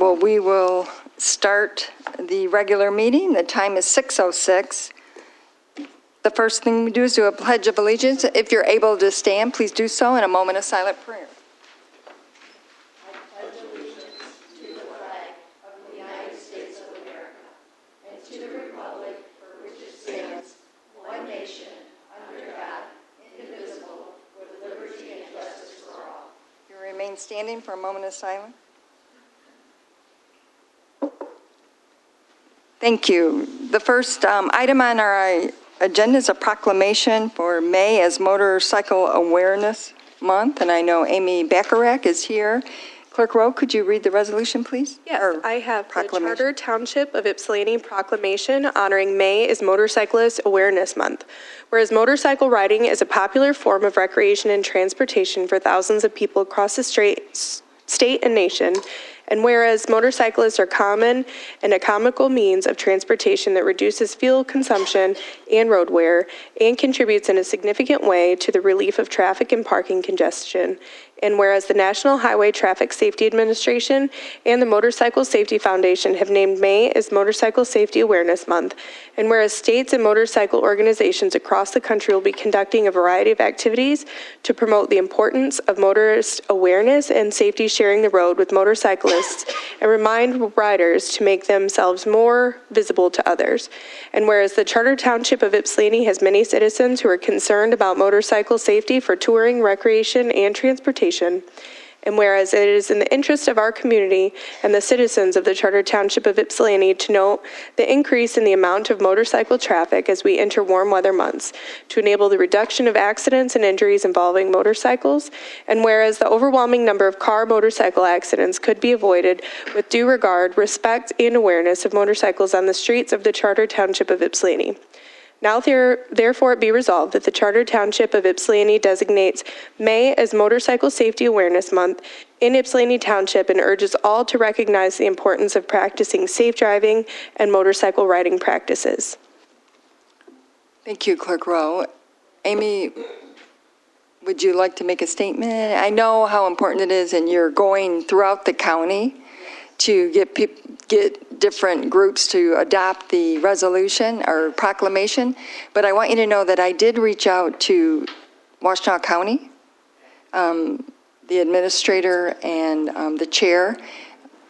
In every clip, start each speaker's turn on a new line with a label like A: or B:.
A: well, we will start the regular meeting. The time is 6:06. The first thing we do is do a pledge of allegiance. If you're able to stand, please do so in a moment of silent prayer. I pledge allegiance to the flag of the United States of America and to the republic for which it stands, one nation, under God, indivisible, with liberty and justice for all. You remain standing for a moment of silence. Thank you. The first item on our agenda is a proclamation for May as Motorcycle Awareness Month, and I know Amy Bacharach is here. Clerk Rowe, could you read the resolution, please?
B: Yes, I have the Charter Township of Ypsilanti proclamation honoring May as Motorcyclist Awareness Month. Whereas motorcycle riding is a popular form of recreation and transportation for thousands of people across the state and nation, and whereas motorcyclists are common and economical means of transportation that reduces fuel consumption and road wear and contributes in a significant way to the relief of traffic and parking congestion, and whereas the National Highway Traffic Safety Administration and the Motorcycle Safety Foundation have named May as Motorcycle Safety Awareness Month, and whereas states and motorcycle organizations across the country will be conducting a variety of activities to promote the importance of motorist awareness and safety sharing the road with motorcyclists and remind riders to make themselves more visible to others. And whereas the Charter Township of Ypsilanti has many citizens who are concerned about motorcycle safety for touring, recreation, and transportation, and whereas it is in the interest of our community and the citizens of the Charter Township of Ypsilanti to note the increase in the amount of motorcycle traffic as we enter warm weather months to enable the reduction of accidents and injuries involving motorcycles, and whereas the overwhelming number of motorcycle accidents could be avoided with due regard, respect, and awareness of motorcycles on the streets of the Charter Township of Ypsilanti. Now therefore it be resolved that the Charter Township of Ypsilanti designates May as Motorcycle Safety Awareness Month in Ypsilanti Township and urges all to recognize the importance of practicing safe driving and motorcycle riding practices.
A: Thank you, Clerk Rowe. Amy, would you like to make a statement? I know how important it is, and you're going throughout the county to get different groups to adopt the resolution or proclamation, but I want you to know that I did reach out to Washtenaw County, the administrator and the chair,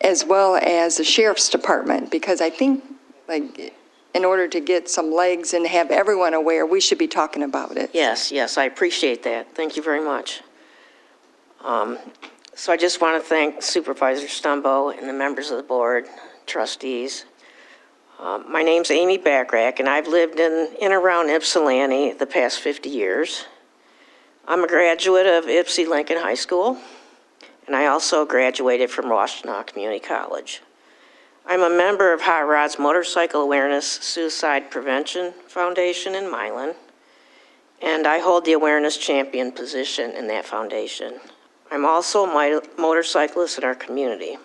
A: as well as the Sheriff's Department, because I think, like, in order to get some legs and have everyone aware, we should be talking about it.
C: Yes, I appreciate that. Thank you very much. So I just want to thank Supervisor Stumbo and the members of the board, trustees. My name's Amy Bacharach, and I've lived in and around Ypsilanti the past 50 years. I'm a graduate of Ypsi Lincoln High School, and I also graduated from Washtenaw Community College. I'm a member of Hot Rod's Motorcycle Awareness Suicide Prevention Foundation in Milan, and I hold the Awareness Champion position in that foundation. I'm also a motorcyclist in our community.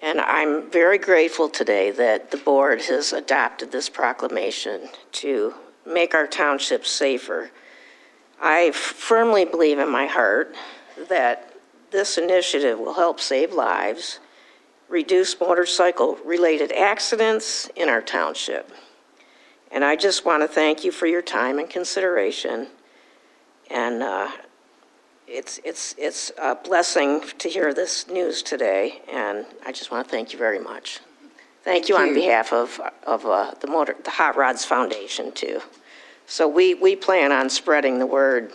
C: And I'm very grateful today that the board has adopted this proclamation to make our township safer. I firmly believe in my heart that this initiative will help save lives, reduce motorcycle-related accidents in our township. And I just want to thank you for your time and consideration. And it's a blessing to hear this news today, and I just want to thank you very much. Thank you on behalf of the Hot Rods Foundation too. So we plan on spreading the word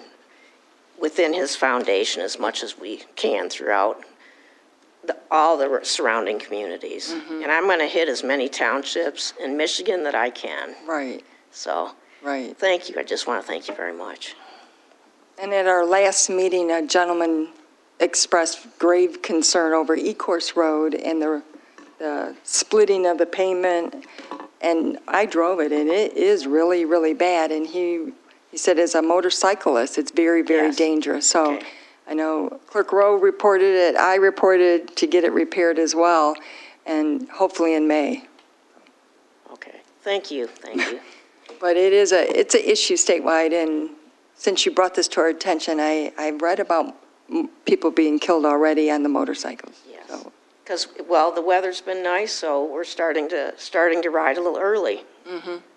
C: within his foundation as much as we can throughout all the surrounding communities. Mm-hmm. And I'm going to hit as many townships in Michigan that I can.
A: Right.
C: So thank you. I just want to thank you very much.
A: And at our last meeting, a gentleman expressed grave concern over Ecorse Road and the splitting of the pavement. And I drove it, and it is really, really bad. And he said, as a motorcyclist, it's very, very dangerous. So I know Clerk Rowe reported it. I reported to get it repaired as well, and hopefully in May.
C: Okay. Thank you.
A: But it's an issue statewide, and since you brought this to our attention, I read about people being killed already on the motorcycles.
C: Yes.
A: So
C: because, well, the weather's been nice, so we're starting to ride a little early.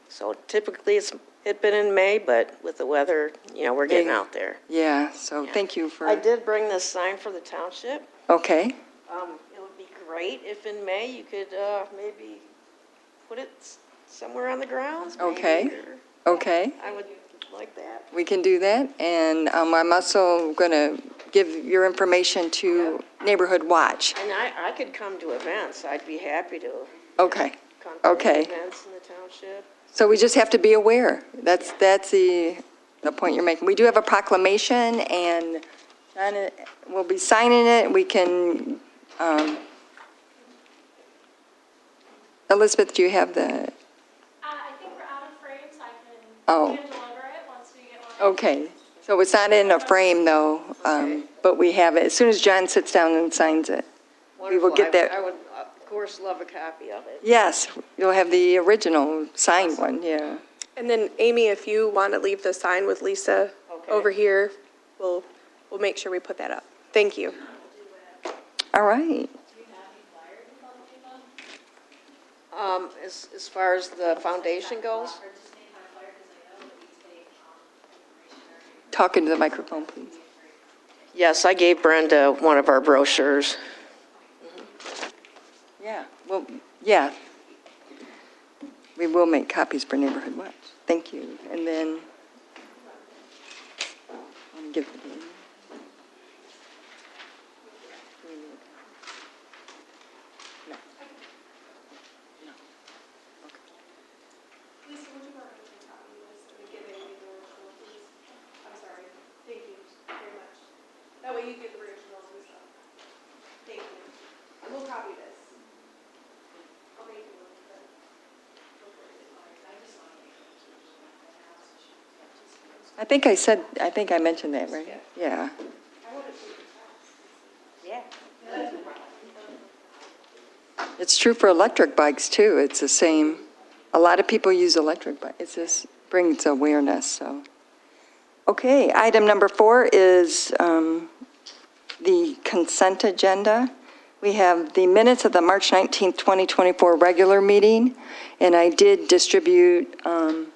C: So typically it'd been in May, but with the weather, we're getting out there.
A: Yeah, so thank you for.
C: I did bring this sign for the township.
A: Okay,
C: It would be great if in May you could maybe put it somewhere on the grounds. maybe,
A: Okay.
C: or-
A: okay,
C: I would like that.
A: we can do that. And I'm also going to give your information to Neighborhood Watch.
C: And I could come to events. I'd be happy to
A: Okay,
C: come to
A: Okay.
C: events in the township.
A: so we just have to be aware. That's the point you're making. We do have a proclamation, and John will be signing it. We can, Elizabeth, do you have the,
D: I think we're out of frames. I can
A: Oh.
D: hand deliver it once we get one.
A: okay. So it's not in a frame, though, but we have it. As soon as John sits down and signs it. We will
C: Wonderful.
A: get that.
C: I would, of course, love a copy of it.
A: Yes, you'll have the original signed one, yeah.
B: And then Amy, if you want to leave the sign with Lisa
C: Okay.
B: over here, we'll make sure we put that up. Thank you.
A: All right.
C: As far as the foundation goes,
A: Talk into the microphone, please.
C: yes, I gave Brenda one of our brochures.
A: Yeah, well, yeah. We will make copies for Neighborhood Watch. Thank you. And then, let me give it to you. No. No.
B: Lisa, would you mind making a copy of this and give Amy the original, please? I'm sorry. Thank you very much. That way you get the original, Lisa. Thank you. And we'll copy this. I'll make you look at it.
A: I think I mentioned that, right? Yeah.
C: Yeah.
A: It's true for electric bikes, too. It's the same. A lot of people use electric bikes. It just brings awareness, so. Okay, item number 4 is the consent agenda. We have the minutes of the March 19th, 2024 regular meeting, and I did distribute some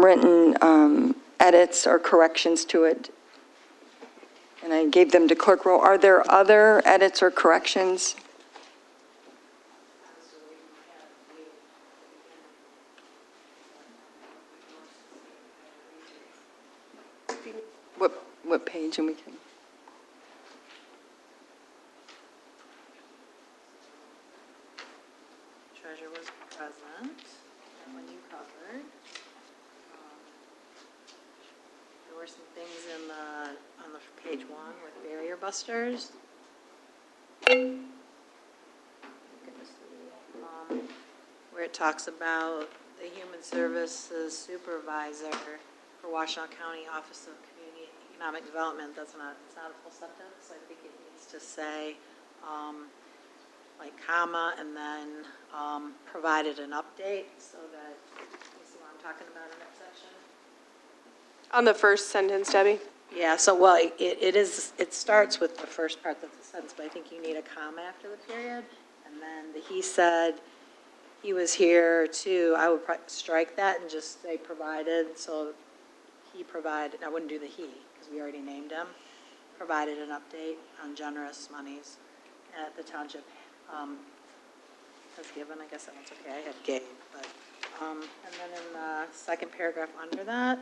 A: written edits or corrections to it, and I gave them to Clerk Rowe. Are there other edits or corrections? What page, and we can,
E: Treasurer was present, and when you covered. There were some things on the page 1 with barrier busters. Where it talks about the Human Services Supervisor for Washtenaw County Office of Community Economic Development. It's not a full sentence. I think it needs to say, like comma, and then provided an update so that you see what I'm talking about in that section.
B: On the first sentence, Debbie?
E: Yeah, so, well, it starts with the first part of the sentence, but I think you need a comma after the period. And then he said he was here too. I would strike that and just say provided, so he provided, I wouldn't do the he, because we already named him, provided an update on generous monies at the township has given. I guess that one's okay. I had gave, but, and then in the second paragraph under that,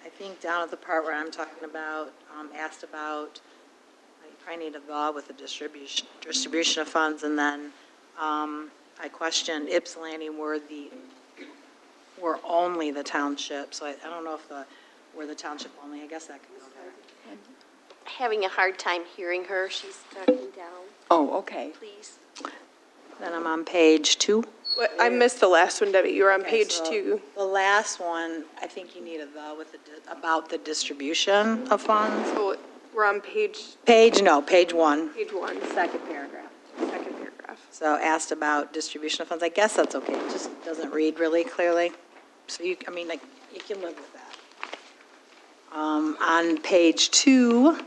E: I think down at the part where I'm talking about, asked about, you probably need a law with the distribution of funds, and then I questioned Ypsilanti were only the township, so I don't know if were the township only, I guess that could go there.
F: Having a hard time hearing her. She's talking down,
A: oh, okay.
F: please.
E: Then I'm on page 2.
B: What, I missed the last one, Debbie. You were on
E: Okay,
B: page
E: so
B: 2.
E: The last one, I think you need a the with about the distribution of funds.
B: So we're on page
E: Page 1.
B: 1,
E: Second paragraph.
B: second paragraph.
E: So asked about distribution of funds. I guess that's okay. It just doesn't read really clearly. So you can live with that. On page 2,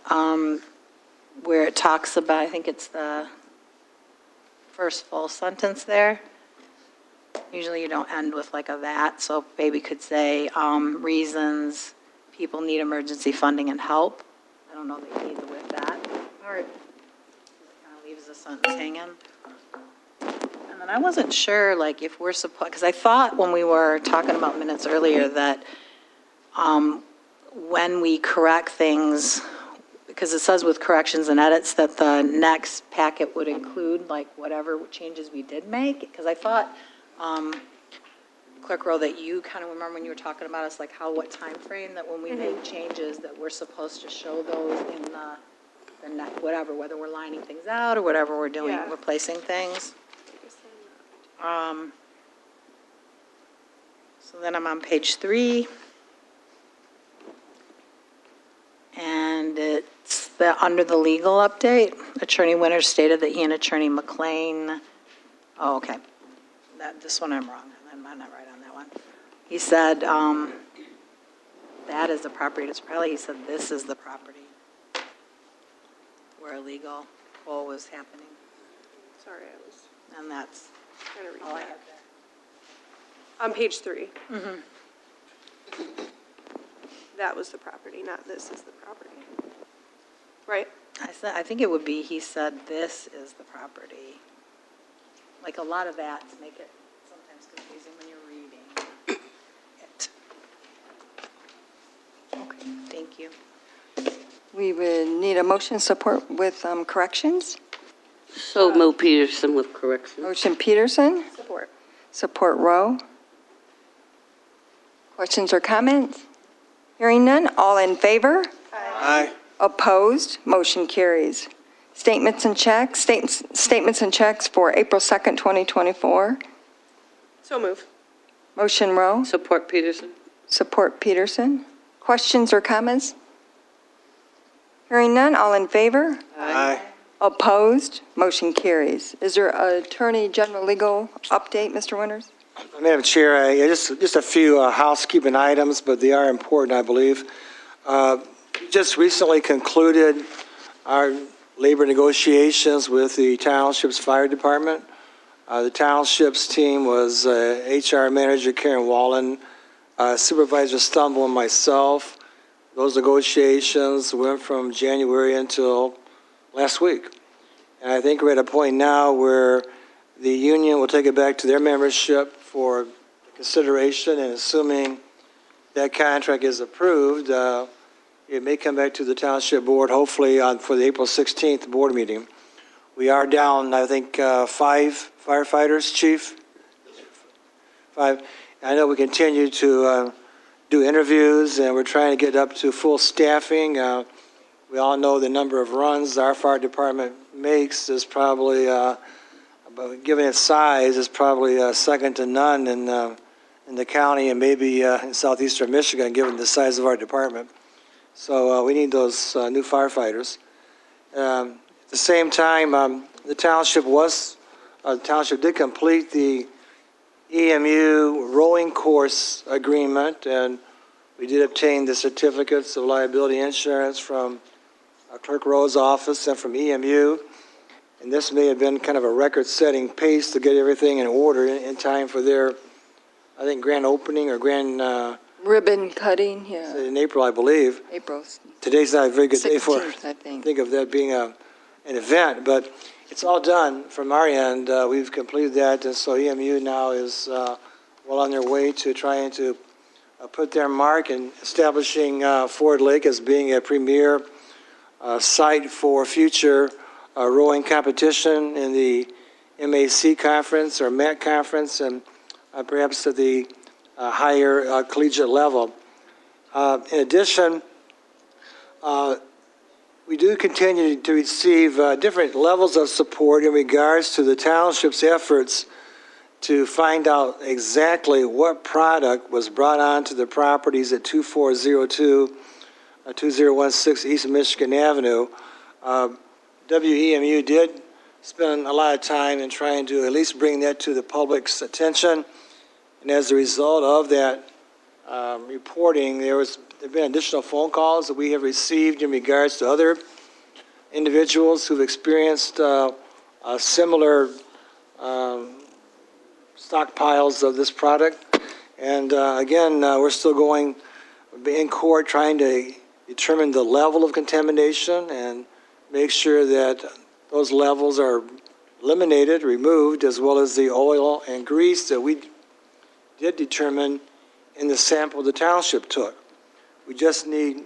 E: where it talks about, I think it's the first full sentence there. Usually you don't end with like a that, so maybe could say, reasons people need emergency funding and help. I don't know that you need the with that. Or it kind of leaves the sentence hanging. And then I wasn't sure, like, if we're supposed, because I thought when we were talking about minutes earlier that when we correct things, because it says with corrections and edits that the next packet would include, like, whatever changes we did make, because I thought, Clerk Rowe, that you kind of remember when you were talking about us, like, what time frame, that when we make changes, that we're supposed to show those in the whatever, whether we're lining things out or whatever we're doing,
B: Yeah.
E: replacing things. So then I'm on page 3. And it's under the legal update. Attorney Winters stated that he and Attorney McLean, oh, okay. This one I'm wrong. I'm not right on that one. He said that is the property. It's probably, he said this is the property where a legal poll was happening.
B: Sorry, I was
E: And that's
B: trying to read
E: all I
B: that.
E: have there.
B: On page 3. That was the property, not this is the property. Right?
E: I think it would be, he said, this is the property. Like, a lot of that to make it sometimes confusing when you're reading it. Okay, thank you.
A: We would need a motion support with corrections.
G: So Mo Peterson with correction.
A: Motion Peterson,
B: Support.
A: support Rowe. Questions or comments? Hearing none, all in favor?
H: Aye.
A: Opposed? Motion carries. Statements and checks, statements and checks for April 2nd, 2024.
B: So move.
A: Motion Rowe,
G: Support Peterson.
A: support Peterson. Questions or comments? Hearing none, all in favor?
H: Aye.
A: Opposed? Motion carries. Is there Attorney General Legal update, Mr. Winters?
H: Madam Chair, just a few housekeeping items, but they are important, I believe. Just recently concluded our labor negotiations with the Township's Fire Department. The Township's team was HR Manager Karen Wallen, Supervisor Stumble, and myself. Those negotiations went from January until last week. And I think we're at a point now where the union will take it back to their membership for consideration, and assuming that contract is approved, it may come back to the Township Board, hopefully for the April 16th board meeting. We are down, I think, 5 firefighters, Chief? 5. I know we continue to do interviews, and we're trying to get up to full staffing. We all know the number of runs our fire department makes is probably, given its size, is probably second to none in the county and maybe in southeastern Michigan, given the size of our department. So we need those new firefighters. At the same time, the township did complete the EMU rowing course agreement, and we did obtain the certificates of liability insurance from Clerk Rowe's office and from EMU. And this may have been kind of a record-setting pace to get everything in order in time for their, I think, grand opening or grand...
A: Ribbon cutting, yeah,
H: in April, I believe.
A: April
H: Today's not a very good day for
A: 16th, I think.
H: think of that being an event, but it's all done from our end. We've completed that, and so EMU now is well on their way to trying to put their mark in establishing Ford Lake as being a premier site for future rowing competition in the MAC conference or MAC conference, and perhaps at the higher collegiate level. In addition, we do continue to receive different levels of support in regards to the township's efforts to find out exactly what product was brought onto the properties at 2402, 2016 East Michigan Avenue. WEMU did spend a lot of time in trying to at least bring that to the public's attention. And as a result of that reporting, there have been additional phone calls that we have received in regards to other individuals who've experienced similar stockpiles of this product. And again, we're still going in court trying to determine the level of contamination and make sure that those levels are eliminated, removed, as well as the oil and grease that we did determine in the sample the township took. We just need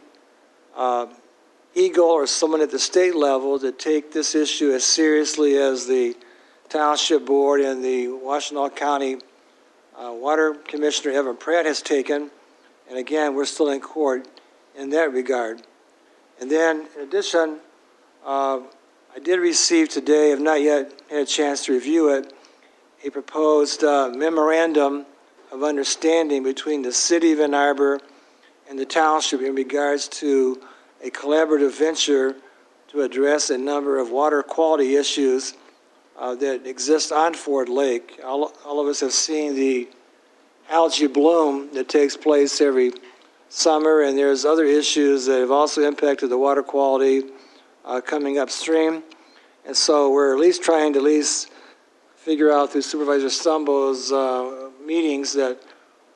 H: Eagle or someone at the state level to take this issue as seriously as the Township Board and the Washtenaw County Water Commissioner Evan Pratt has taken. And again, we're still in court in that regard. And then, in addition, I did receive today, have not yet had a chance to review it, a proposed memorandum of understanding between the City of Ann Arbor and the Township in regards to a collaborative venture to address a number of water quality issues that exist on Ford Lake. All of us have seen the algae bloom that takes place every summer, and there's other issues that have also impacted the water quality coming upstream. And so we're at least trying to figure out through Supervisor Stumbo's meetings that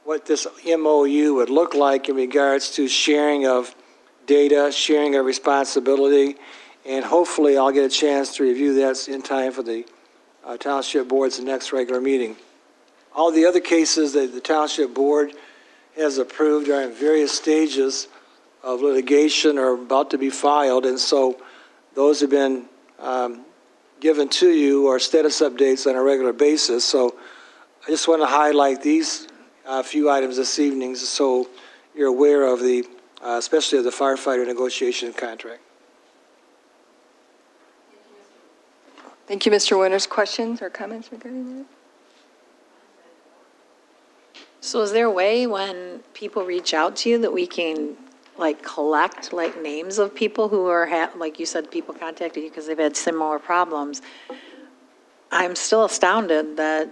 H: what this MOU would look like in regards to sharing of data, sharing of responsibility, and hopefully I'll get a chance to review that in time for the Township Board's next regular meeting. All the other cases that the Township Board has approved are in various stages of litigation or about to be filed, and so those have been given to you or status updates on a regular basis. So I just want to highlight these few items this evening so you're aware of the, especially of the firefighter negotiation contract.
A: Thank you, Mr. Winters. Questions or comments regarding that?
E: So is there a way when people reach out to you that we can collect names of people who are, like you said, people contacted you because they've had similar problems? I'm still astounded that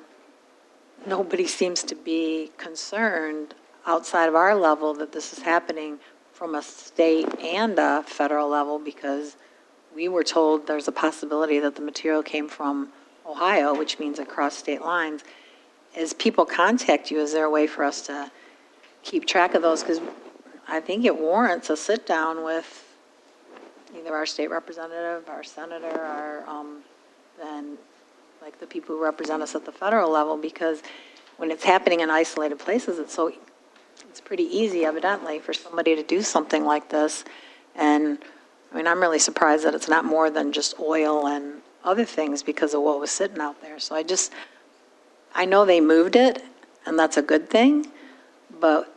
E: nobody seems to be concerned outside of our level that this is happening from a state and a federal level, because we were told there's a possibility that the material came from Ohio, which means across state lines. As people contact you, is there a way for us to keep track of those? Because I think it warrants a sit-down with either our state representative, our senator, our, then the people who represent us at the federal level, because when it's happening in isolated places, it's pretty easy, evidently, for somebody to do something like this. And I mean, I'm really surprised that it's not more than just oil and other things because of what was sitting out there. So I know they moved it, and that's a good thing, but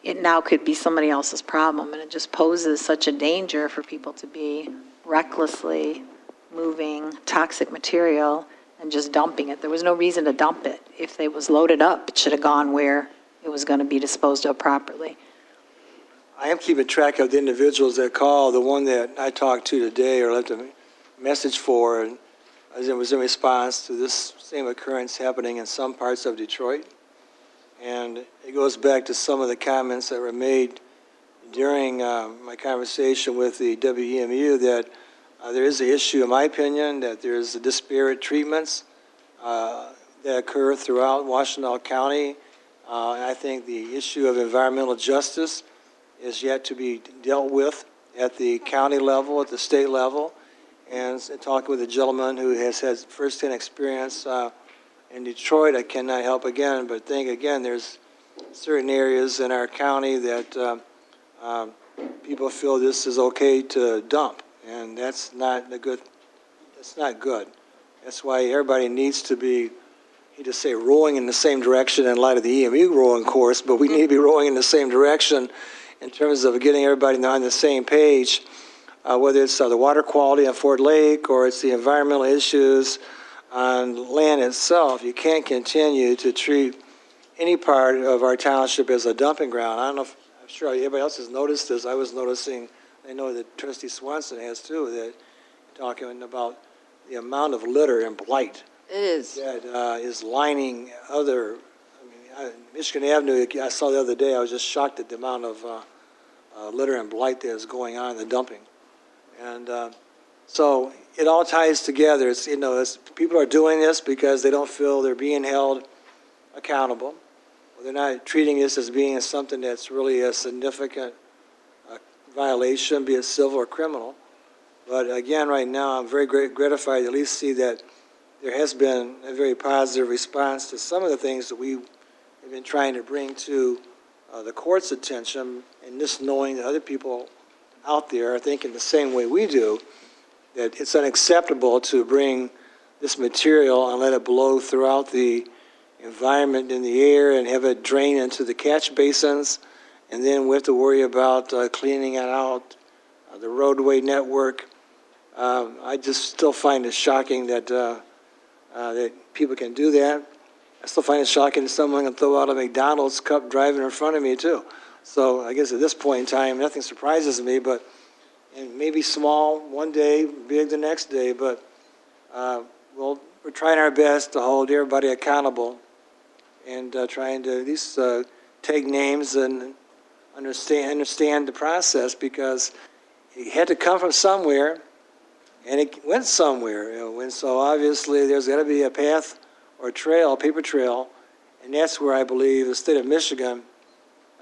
E: it now could be somebody else's problem, and it just poses such a danger for people to be recklessly moving toxic material and just dumping it. There was no reason to dump it. If it was loaded up, it should have gone where it was going to be disposed of properly.
H: I am keeping track of the individuals that call. The one that I talked to today or left a message for, and it was in response to this same occurrence happening in some parts of Detroit. And it goes back to some of the comments that were made during my conversation with the WEMU that there is an issue, in my opinion, that there's disparate treatments that occur throughout Washtenaw County. And I think the issue of environmental justice is yet to be dealt with at the county level, at the state level. And talking with a gentleman who has had firsthand experience in Detroit, I cannot help again but think again there's certain areas in our county that people feel this is okay to dump, and that's not good. That's why everybody needs to be, I hate to say, rowing in the same direction in light of the EMU rowing course, but we need to be rowing in the same direction in terms of getting everybody on the same page. Whether it's the water quality on Ford Lake or it's the environmental issues on land itself, you can't continue to treat any part of our township as a dumping ground. I don't know if, I'm sure everybody else has noticed this. I was noticing, I know that Trustee Swanson has too, that talking about the amount of litter and blight
A: It is.
H: that is lining other, Michigan Avenue, I saw the other day, I was just shocked at the amount of litter and blight that is going on in the dumping. And so it all ties together. It's, people are doing this because they don't feel they're being held accountable. They're not treating this as being something that's really a significant violation, be it civil or criminal. But again, right now, I'm very gratified to at least see that there has been a very positive response to some of the things that we have been trying to bring to the court's attention, and just knowing that other people out there are thinking the same way we do, that it's unacceptable to bring this material and let it blow throughout the environment in the air and have it drain into the catch basins, and then we have to worry about cleaning it out, the roadway network. I just still find it shocking that that people can do that. I still find it shocking that someone can throw out a McDonald's cup driving in front of me too. So I guess at this point in time, nothing surprises me, but and maybe small one day, big the next day, but we're trying our best to hold everybody accountable and trying to at least take names and understand the process, because it had to come from somewhere, and it went somewhere. And so obviously there's got to be a path or a trail, a paper trail, and that's where I believe the state of Michigan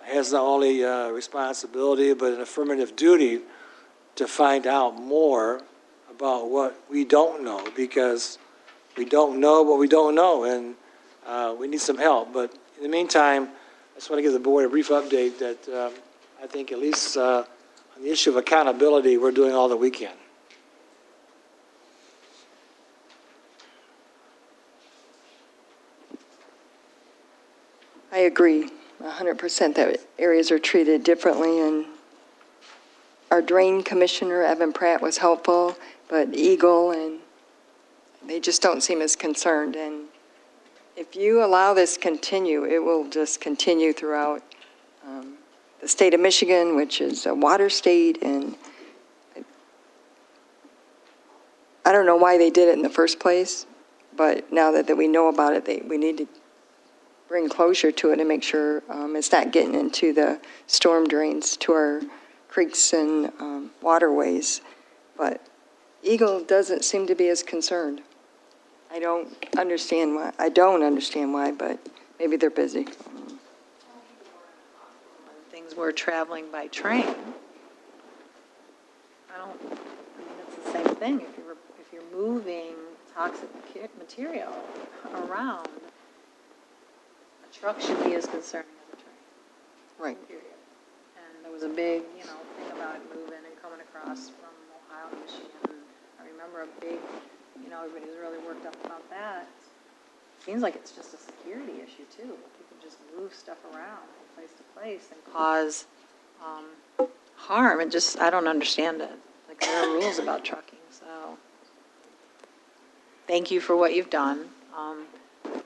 H: has not only responsibility but an affirmative duty to find out more about what we don't know, because we don't know what we don't know, and we need some help. But in the meantime, I just want to give the board a brief update that I think at least on the issue of accountability, we're doing all that we can.
A: I agree 100% that areas are treated differently, and our drain commissioner, Evan Pratt, was helpful, but Eagle, and they just don't seem as concerned. And if you allow this continue, it will just continue throughout the state of Michigan, which is a water state, and I don't know why they did it in the first place, but now that we know about it, we need to bring closure to it and make sure it's not getting into the storm drains to our creeks and waterways. But Eagle doesn't seem to be as concerned. I don't understand why, but maybe they're busy.
E: When things were traveling by train, it's the same thing. If you're moving toxic material around, a truck should be as concerning as a train.
A: Right.
E: Period. And there was a big, thing about it moving and coming across from Ohio to Michigan. I remember a big, everybody was really worked up about that. Seems like it's just a security issue too. People just move stuff around from place to place and cause harm. And I don't understand it. Like, there are rules about trucking, so thank you for what you've done.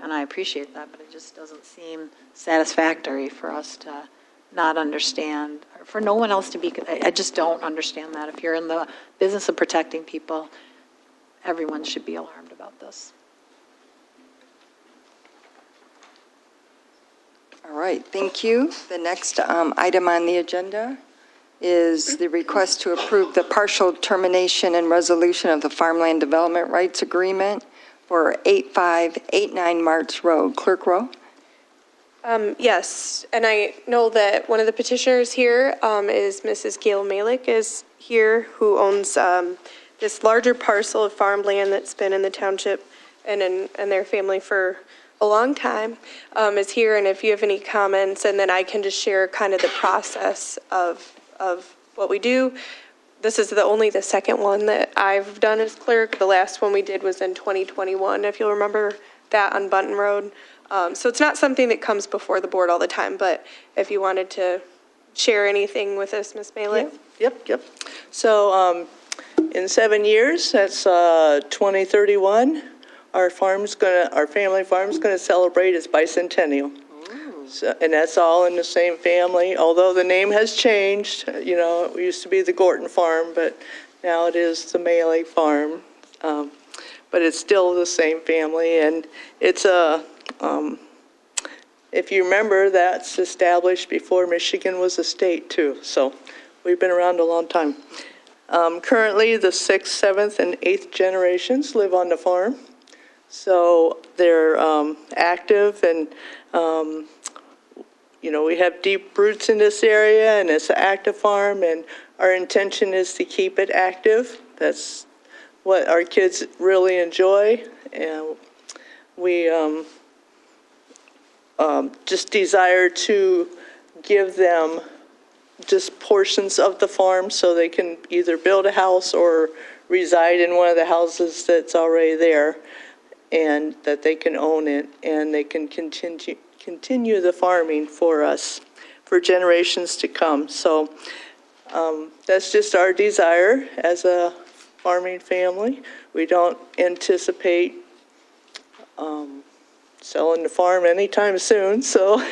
E: And I appreciate that, but it just doesn't seem satisfactory for us to not understand, or for no one else to be. I just don't understand that. If you're in the business of protecting people, everyone should be alarmed about this.
A: All right, thank you. The next item on the agenda is the request to approve the partial termination and resolution of the Farmland Development Rights Agreement for 8589 March Road. Clerk Rowe?
B: Yes, and I know that one of the petitioners here is Mrs. Gail Malik is here, who owns this larger parcel of farmland that's been in the township and their family for a long time, is here. And if you have any comments, and then I can just share kind of the process of what we do. This is the second one that I've done as clerk. The last one we did was in 2021, if you'll remember that, on Bunton Road. So it's not something that comes before the board all the time, but if you wanted to share anything with us, Ms. Malik?
I: Yep. So in 7 years, that's 2031, our family farm's going to celebrate its bicentennial. So, and that's all in the same family, although the name has changed. It used to be the Gorton Farm, but now it is the Maley Farm. But it's still the same family, and it's if you remember, that's established before Michigan was a state too. So we've been around a long time. Currently, the 6th, 7th, and 8th generations live on the farm. So they're active and, we have deep roots in this area and it's an active farm and our intention is to keep it active. That's what our kids really enjoy. And we just desire to give them just portions of the farm so they can either build a house or reside in one of the houses that's already there, and that they can own it and they can continue the farming for us for generations to come. So that's just our desire as a farming family. We don't anticipate selling the farm anytime soon, so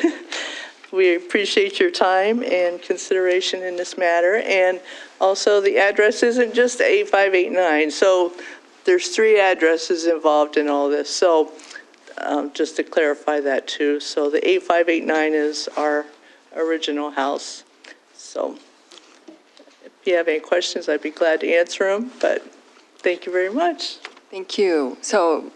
I: we appreciate your time and consideration in this matter. And also, the address isn't just 8589, so there's 3 addresses involved in all this. So just to clarify that too. So the 8589 is our original house. So if you have any questions, I'd be glad to answer them, but thank you very much.
A: Thank you. So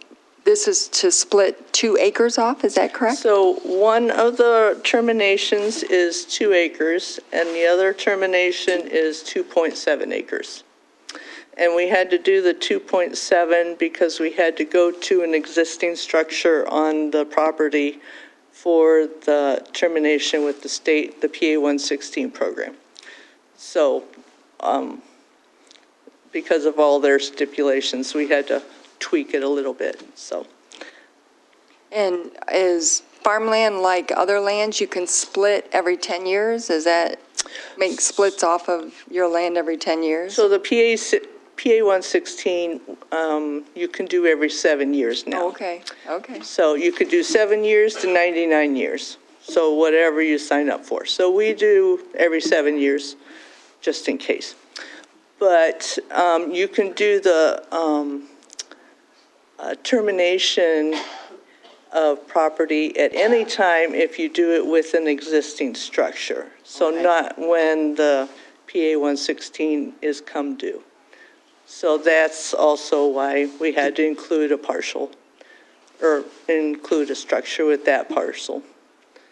A: this is to split 2 acres off, is that correct?
I: So one of the terminations is 2 acres, and the other termination is 2.7 acres. And we had to do the 2.7 because we had to go to an existing structure on the property for the termination with the state, the PA 116 program. So because of all their stipulations, we had to tweak it a little bit, so.
A: And is farmland like other lands you can split every 10 years? Does that make splits off of your land every 10 years?
I: So the PA 116, you can do every 7 years now.
A: Oh, okay.
I: So you could do 7 years to 99 years. So whatever you sign up for. So we do every 7 years, just in case. But you can do the termination of property at any time if you do it with an existing structure. So
A: Okay.
I: not when the PA 116 is come due. So that's also why we had to include a partial, or include a structure with that parcel.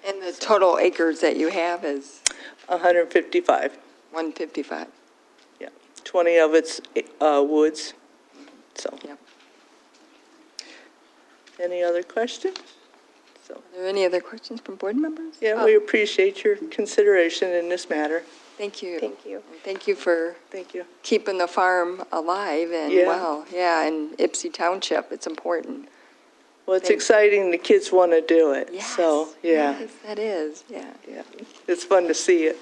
A: And the total acres that you have is
I: 155,
A: 155?
I: yeah. 20 of it's woods, so.
A: Yep.
I: Any other questions? So,
A: Are there any other questions from board members?
I: yeah, we appreciate your consideration in this matter.
A: Thank you.
B: Thank you.
A: And thank you for
I: Thank you.
A: keeping the farm alive and
I: Yeah.
A: well. Yeah, and Ypsi Township, it's important.
I: Well, it's
A: Thanks.
I: exciting the kids want to do it,
A: Yes.
I: so, yeah.
A: Yes, that is, yeah.
I: Yeah, it's fun to see it.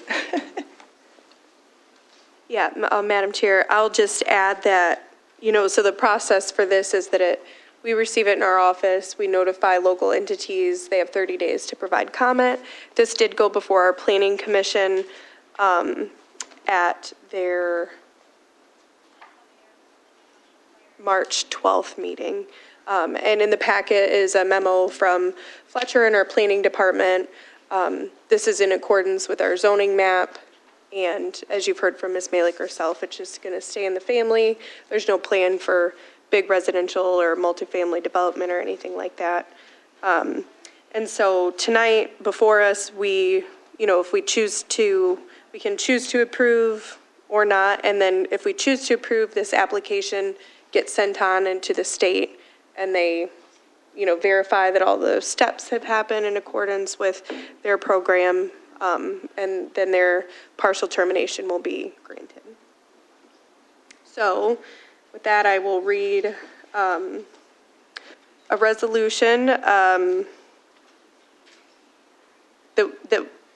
B: Yeah, Madam Chair, I'll just add that, so the process for this is that we receive it in our office, we notify local entities, they have 30 days to provide comment. This did go before our planning commission at their March 12th meeting. And in the packet is a memo from Fletcher and our planning department. This is in accordance with our zoning map. And as you've heard from Ms. Malik herself, it's just going to stay in the family. There's no plan for big residential or multifamily development or anything like that. And so tonight before us, if we choose to, we can choose to approve or not. And then if we choose to approve, this application gets sent on into the state and they, verify that all the steps have happened in accordance with their program. And then their partial termination will be granted. So with that, I will read a resolution that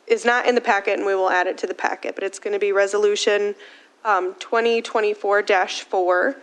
B: is not in the packet, and we will add it to the packet, but it's going to be Resolution 2024-4,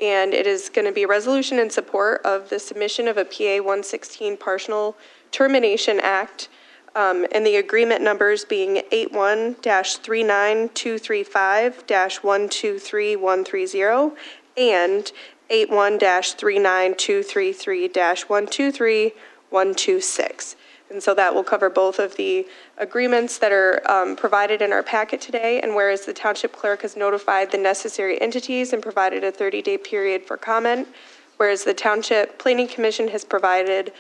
B: and it is going to be a resolution in support of the submission of a PA 116 Partial Termination Act, and the agreement numbers being 81-39235-123130 and 81-39233-123126. And so that will cover both of the agreements that are provided in our packet today. And whereas the township clerk has notified the necessary entities and provided a 30-day period for comment, whereas the township planning commission has provided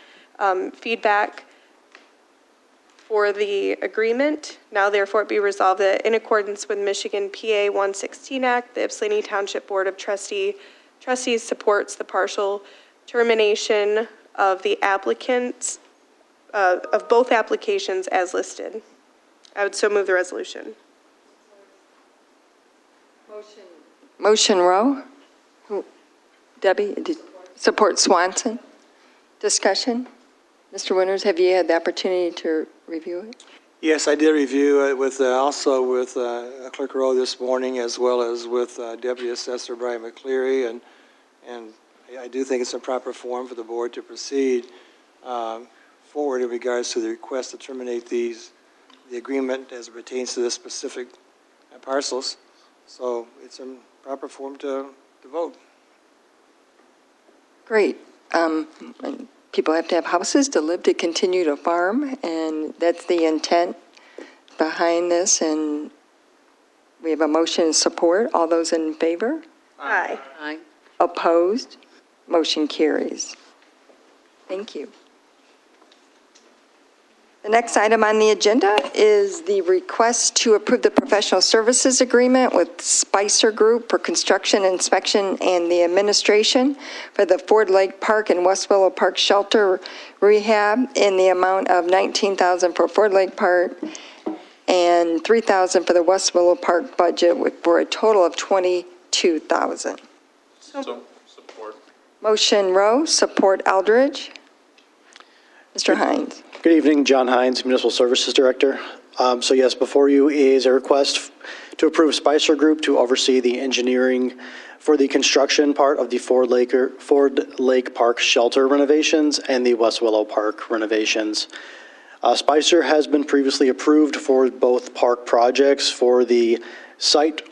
B: feedback for the agreement, now therefore be resolved that in accordance with Michigan PA 116 Act, the Ypsilanti Township Board of Trustees supports the partial termination of the applicants, of both applications as listed. I would so move the resolution.
A: Motion Rowe. Debbie, support Swanson. Discussion. Mr. Winters, have you had the opportunity to review it?
H: Yes, I did review it with, also with Clerk Rowe this morning, as well as with Deputy Assessor Brian McCleary, and I do think it's a proper form for the board to proceed forward in regards to the request to terminate the agreement as it pertains to the specific parcels. So it's a proper form to vote.
A: Great. People have to have houses to live, to continue to farm, and that's the intent behind this. And we have a motion and support. All those in favor?
B: Aye.
G: Aye.
A: Opposed? Motion carries. Thank you. The next item on the agenda is the request to approve the professional services agreement with Spicer Group for construction, inspection, and the administration for the Ford Lake Park and West Willow Park shelter rehab in the amount of $19,000 for Ford Lake Park and $3,000 for the West Willow Park budget, for a total of $22,000.
J: Support.
A: Motion Rowe, support Eldridge. Mr. Hines.
K: Good evening, John Hines, Municipal Services Director. So yes, before you is a request to approve Spicer Group to oversee the engineering for the construction part of the Ford Lake Park shelter renovations and the West Willow Park renovations. Spicer has been previously approved for both park projects for the site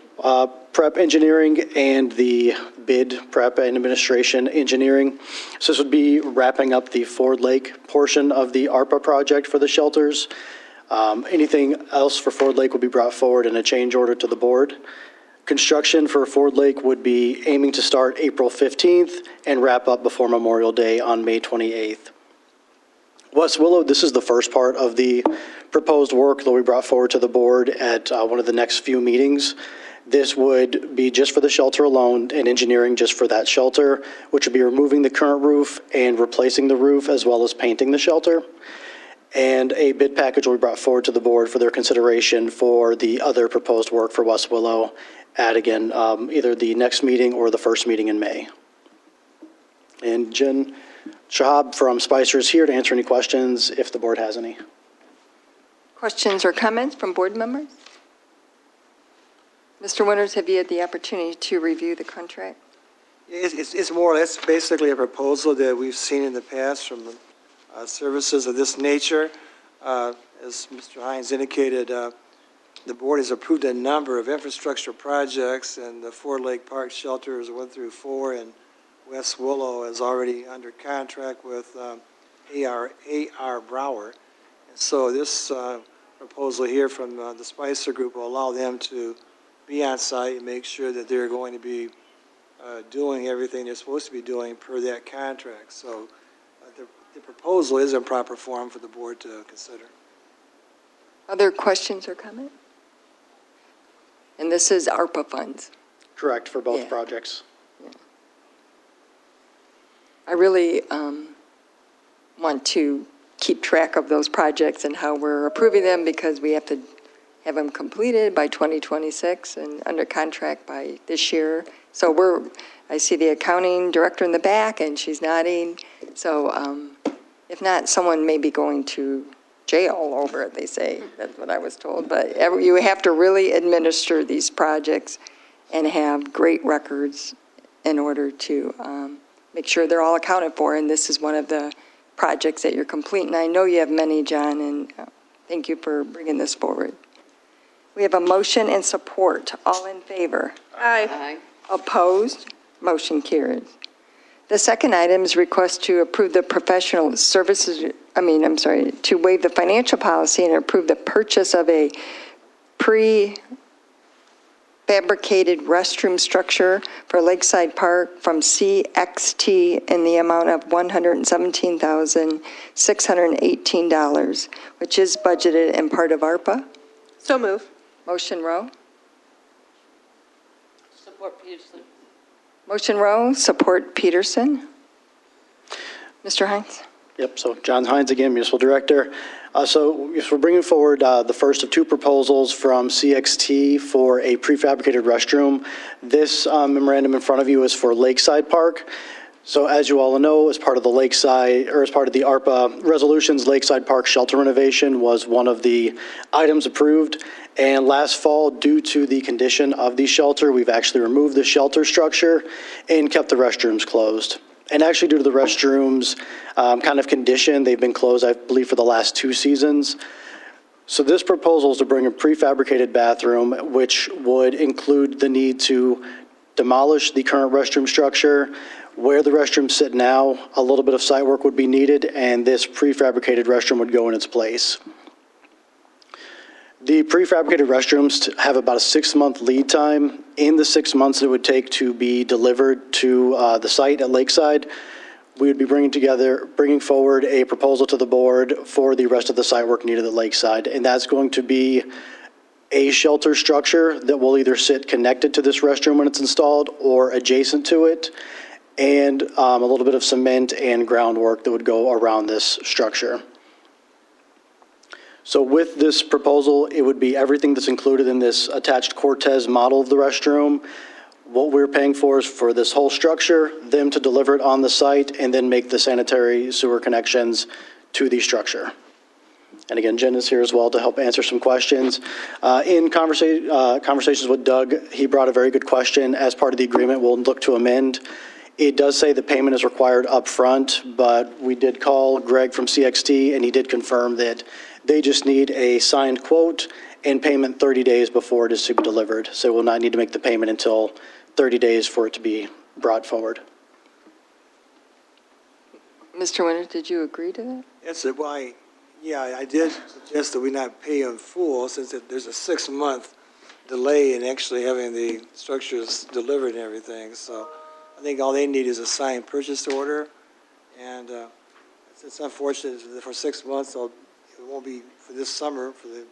K: prep engineering and the bid prep and administration engineering. So this would be wrapping up the Ford Lake portion of the ARPA project for the shelters. Anything else for Ford Lake will be brought forward in a change order to the board. Construction for Ford Lake would be aiming to start April 15th and wrap up before Memorial Day on May 28th. West Willow, this is the first part of the proposed work that we brought forward to the board at one of the next few meetings. This would be just for the shelter alone and engineering just for that shelter, which would be removing the current roof and replacing the roof as well as painting the shelter. And a bid package will be brought forward to the board for their consideration for the other proposed work for West Willow at, again, either the next meeting or the first meeting in May. And Jen Shahab from Spicer is here to answer any questions if the board has any.
A: Questions or comments from board members? Mr. Winters, have you had the opportunity to review the contract?
H: It's more or less basically a proposal that we've seen in the past from services of this nature. As Mr. Hines indicated, the board has approved a number of infrastructure projects, and the Ford Lake Park shelters 1 through 4, and West Willow is already under contract with A.R. Brower. And so this proposal here from the Spicer Group will allow them to be on site and make sure that they're going to be doing everything they're supposed to be doing per that contract. So the proposal is in proper form for the board to consider.
A: Other questions or comments? And this is ARPA funds.
K: Correct, for both
A: Yeah.
K: projects.
A: Yeah. I really want to keep track of those projects and how we're approving them, because we have to have them completed by 2026 and under contract by this year. So I see the accounting director in the back, and she's nodding. So if not, someone may be going to jail over it, they say. That's what I was told. But you have to really administer these projects and have great records in order to make sure they're all accounted for. And this is one of the projects that you're completing. I know you have many, John, and thank you for bringing this forward. We have a motion and support. All in favor?
B: Aye.
G: Aye.
A: Opposed? Motion carries. The second item is request to approve the professional services, to waive the financial policy and approve the purchase of a prefabricated restroom structure for Lakeside Park from CXT in the amount of $117,618, which is budgeted and part of ARPA.
B: So move.
A: Motion Rowe.
G: Support Peterson.
A: Motion Rowe, support Peterson. Mr. Hines?
K: Yep, so John Hines again, Municipal Director. So yes, we're bringing forward the first of two proposals from CXT for a prefabricated restroom. This memorandum in front of you is for Lakeside Park. So as you all know, as part of the Lakeside, or as part of the ARPA resolutions, Lakeside Park shelter renovation was one of the items approved. And last fall, due to the condition of the shelter, we've actually removed the shelter structure and kept the restrooms closed. And actually, due to the restrooms kind of condition, they've been closed, I believe, for the last 2 seasons. So this proposal is to bring a prefabricated bathroom, which would include the need to demolish the current restroom structure. Where the restrooms sit now, a little bit of site work would be needed, and this prefabricated restroom would go in its place. The prefabricated restrooms have about a 6-month lead time. In the 6 months it would take to be delivered to the site at Lakeside, we would be bringing forward a proposal to the board for the rest of the site work needed at Lakeside. And that's going to be a shelter structure that will either sit connected to this restroom when it's installed or adjacent to it, and a little bit of cement and groundwork that would go around this structure. So with this proposal, it would be everything that's included in this attached Cortez model of the restroom. What we're paying for is for this whole structure, them to deliver it on the site, and then make the sanitary sewer connections to the structure. And again, Jen is here as well to help answer some questions. In conversations with Doug, he brought a very good question. As part of the agreement, we'll look to amend. It does say the payment is required up front, but we did call Greg from CXT, and he did confirm that they just need a signed quote and payment 30 days before it is to be delivered. So we'll not need to make the payment until 30 days for it to be brought forward.
A: Mr. Winter, did you agree to that?
H: That's why, yeah, I did suggest that we not pay in full, since there's a 6-month delay in actually having the structures delivered and everything. So I think all they need is a signed purchase order. And it's unfortunate that for 6 months, it won't be for this summer for the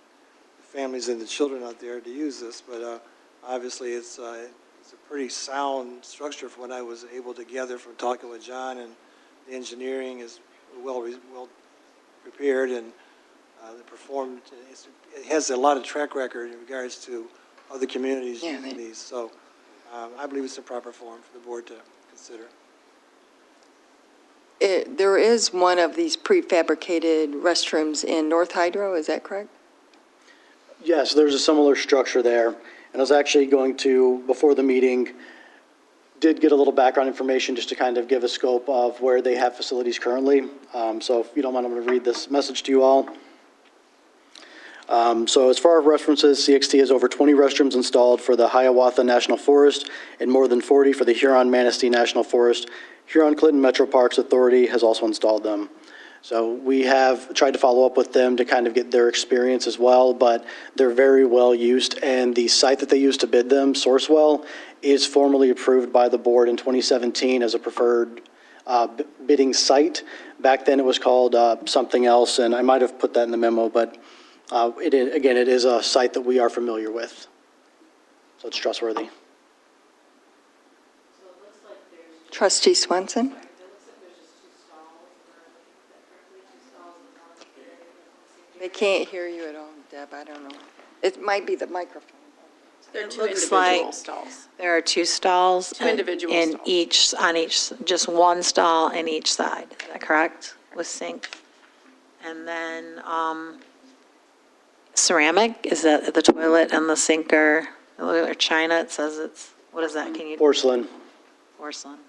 H: families and the children out there to use this. But obviously, it's a pretty sound structure from what I was able to gather from talking with John, and the engineering is well prepared and performed. It has a lot of track record in regards to other communities using these. So I believe it's the proper form for the board to consider.
A: There is one of these prefabricated restrooms in North Hydro, is that correct?
K: Yes, there's a similar structure there. And I was actually going to, before the meeting, did get a little background information just to kind of give a scope of where they have facilities currently. So if you don't mind, I'm going to read this message to you all. So as far as references, CXT has over 20 restrooms installed for the Hiawatha National Forest and more than 40 for the Huron-Manistee National Forest. Huron-Clinton Metro Parks Authority has also installed them. So we have tried to follow up with them to kind of get their experience as well, but they're very well used, and the site that they use to bid them, Sourcewell, is formally approved by the board in 2017 as a preferred bidding site. Back then it was called something else, and I might have put that in the memo, but it is a site that we are familiar with. So it's trustworthy.
A: Trustee Swenson? They can't hear you at all, Deb, I don't know. It might be the microphone.
E: There are two individual stalls. There are 2 stalls.
B: Two individual
E: stalls. Just one stall in each side, is that correct? With sink. And then ceramic, is that the toilet and the sink or china? It says it's, what is that? Can you?
K: Porcelain.
E: Porcelain.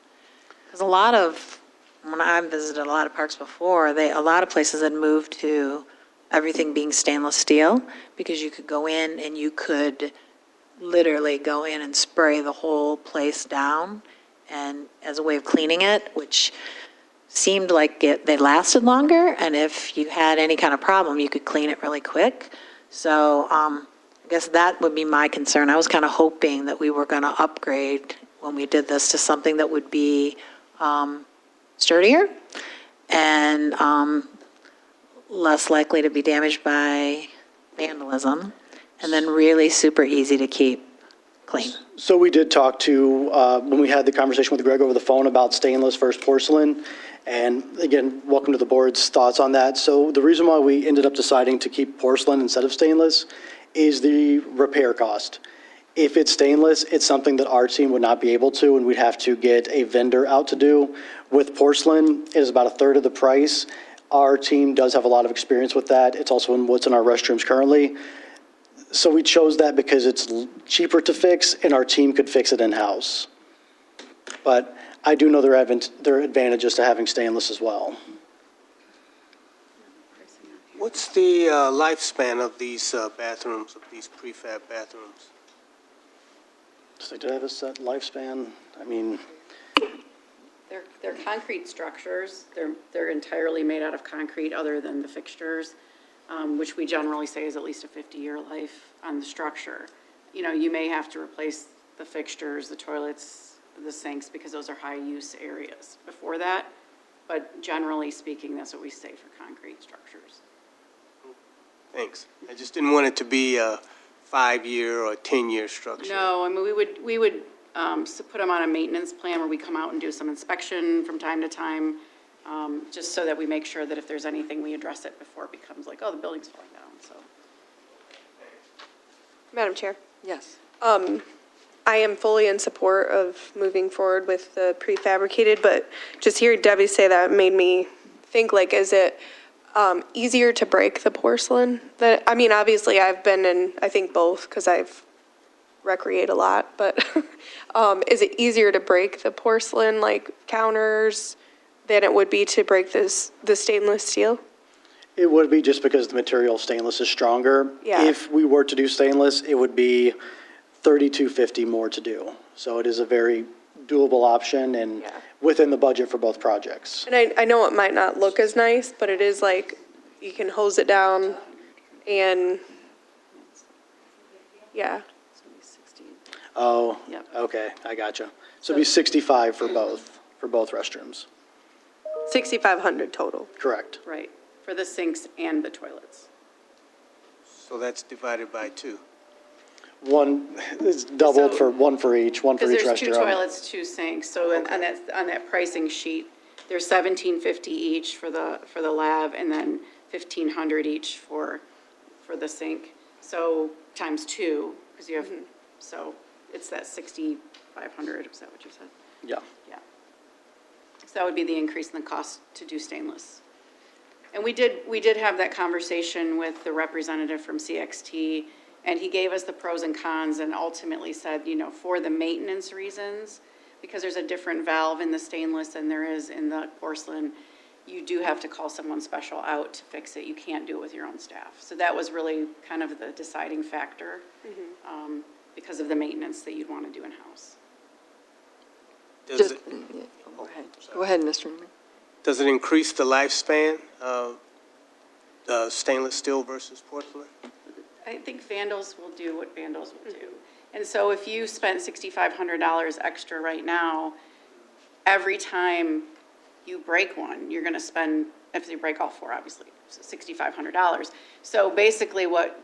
E: Because when I visited a lot of parks before, a lot of places had moved to everything being stainless steel, because you could go in and you could literally go in and spray the whole place down, and as a way of cleaning it, which seemed like they lasted longer, and if you had any kind of problem, you could clean it really quick. So I guess that would be my concern. I was kind of hoping that we were going to upgrade when we did this to something that would be sturdier and less likely to be damaged by vandalism, and then really super easy to keep clean.
K: So we did talk to, when we had the conversation with Greg over the phone about stainless versus porcelain, and again, welcome to the board's thoughts on that. So the reason why we ended up deciding to keep porcelain instead of stainless is the repair cost. If it's stainless, it's something that our team would not be able to, and we'd have to get a vendor out to do. With porcelain, it is about a third of the price. Our team does have a lot of experience with that. It's also in what's in our restrooms currently. So we chose that because it's cheaper to fix, and our team could fix it in-house. But I do know there are advantages to having stainless as well.
L: What's the lifespan of these bathrooms, of these prefab bathrooms?
K: So do they have a set lifespan? I mean,
M: They're concrete structures. They're entirely made out of concrete other than the fixtures, which we generally say is at least a 50-year life on the structure. You know, you may have to replace the fixtures, the toilets, the sinks, because those are high-use areas before that. But generally speaking, that's what we say for concrete structures.
L: Thanks. I just didn't want it to be a 5-year or 10-year structure.
M: No, I mean, we would put them on a maintenance plan where we come out and do some inspection from time to time, just so that we make sure that if there's anything, we address it before it becomes like, oh, the building's falling down, so.
B: Madam Chair,
A: Yes.
B: I am fully in support of moving forward with the prefabricated, but just hearing Debbie say that made me think, like, is it easier to break the porcelain? I mean, obviously, I've been in, I think, both, because I've recreate a lot, but is it easier to break the porcelain, like, counters than it would be to break the stainless steel?
K: it would be just because the material stainless is stronger.
B: Yeah.
K: If we were to do stainless, it would be $3,250 more to do. So it is a very doable option and
B: Yeah.
K: within the budget for both projects.
B: And I know it might not look as nice, but it is like, you can hose it down and, yeah.
K: Oh,
M: Yep.
K: okay, I gotcha. So it'd be 65 for both restrooms.
B: 6,500 total.
K: Correct.
M: Right, for the sinks and the toilets.
L: So that's divided by 2.
K: One is doubled
M: So-
K: for one for each
M: Because
K: restaurant.
M: there's 2 toilets, 2 sinks, so on that pricing sheet, there's $1,750 each for the lab, and then $1,500 each for the sink. So times 2, because you have, so it's that 6,500, is that what you said?
K: Yeah.
M: Yeah. So that would be the increase in the cost to do stainless. And we did have that conversation with the representative from CXT, and he gave us the pros and cons and ultimately said, for the maintenance reasons, because there's a different valve in the stainless than there is in the porcelain, you do have to call someone special out to fix it. You can't do it with your own staff. So that was really kind of the deciding factor, because of the maintenance that you'd want to do in-house.
L: Does it,
A: Go ahead, Mr. Newman.
L: does it increase the lifespan of stainless steel versus porcelain?
M: I think vandals will do what vandals will do. And so if you spent $6,500 extra right now, every time you break one, you're going to spend, if you break all 4, obviously, $6,500. So basically what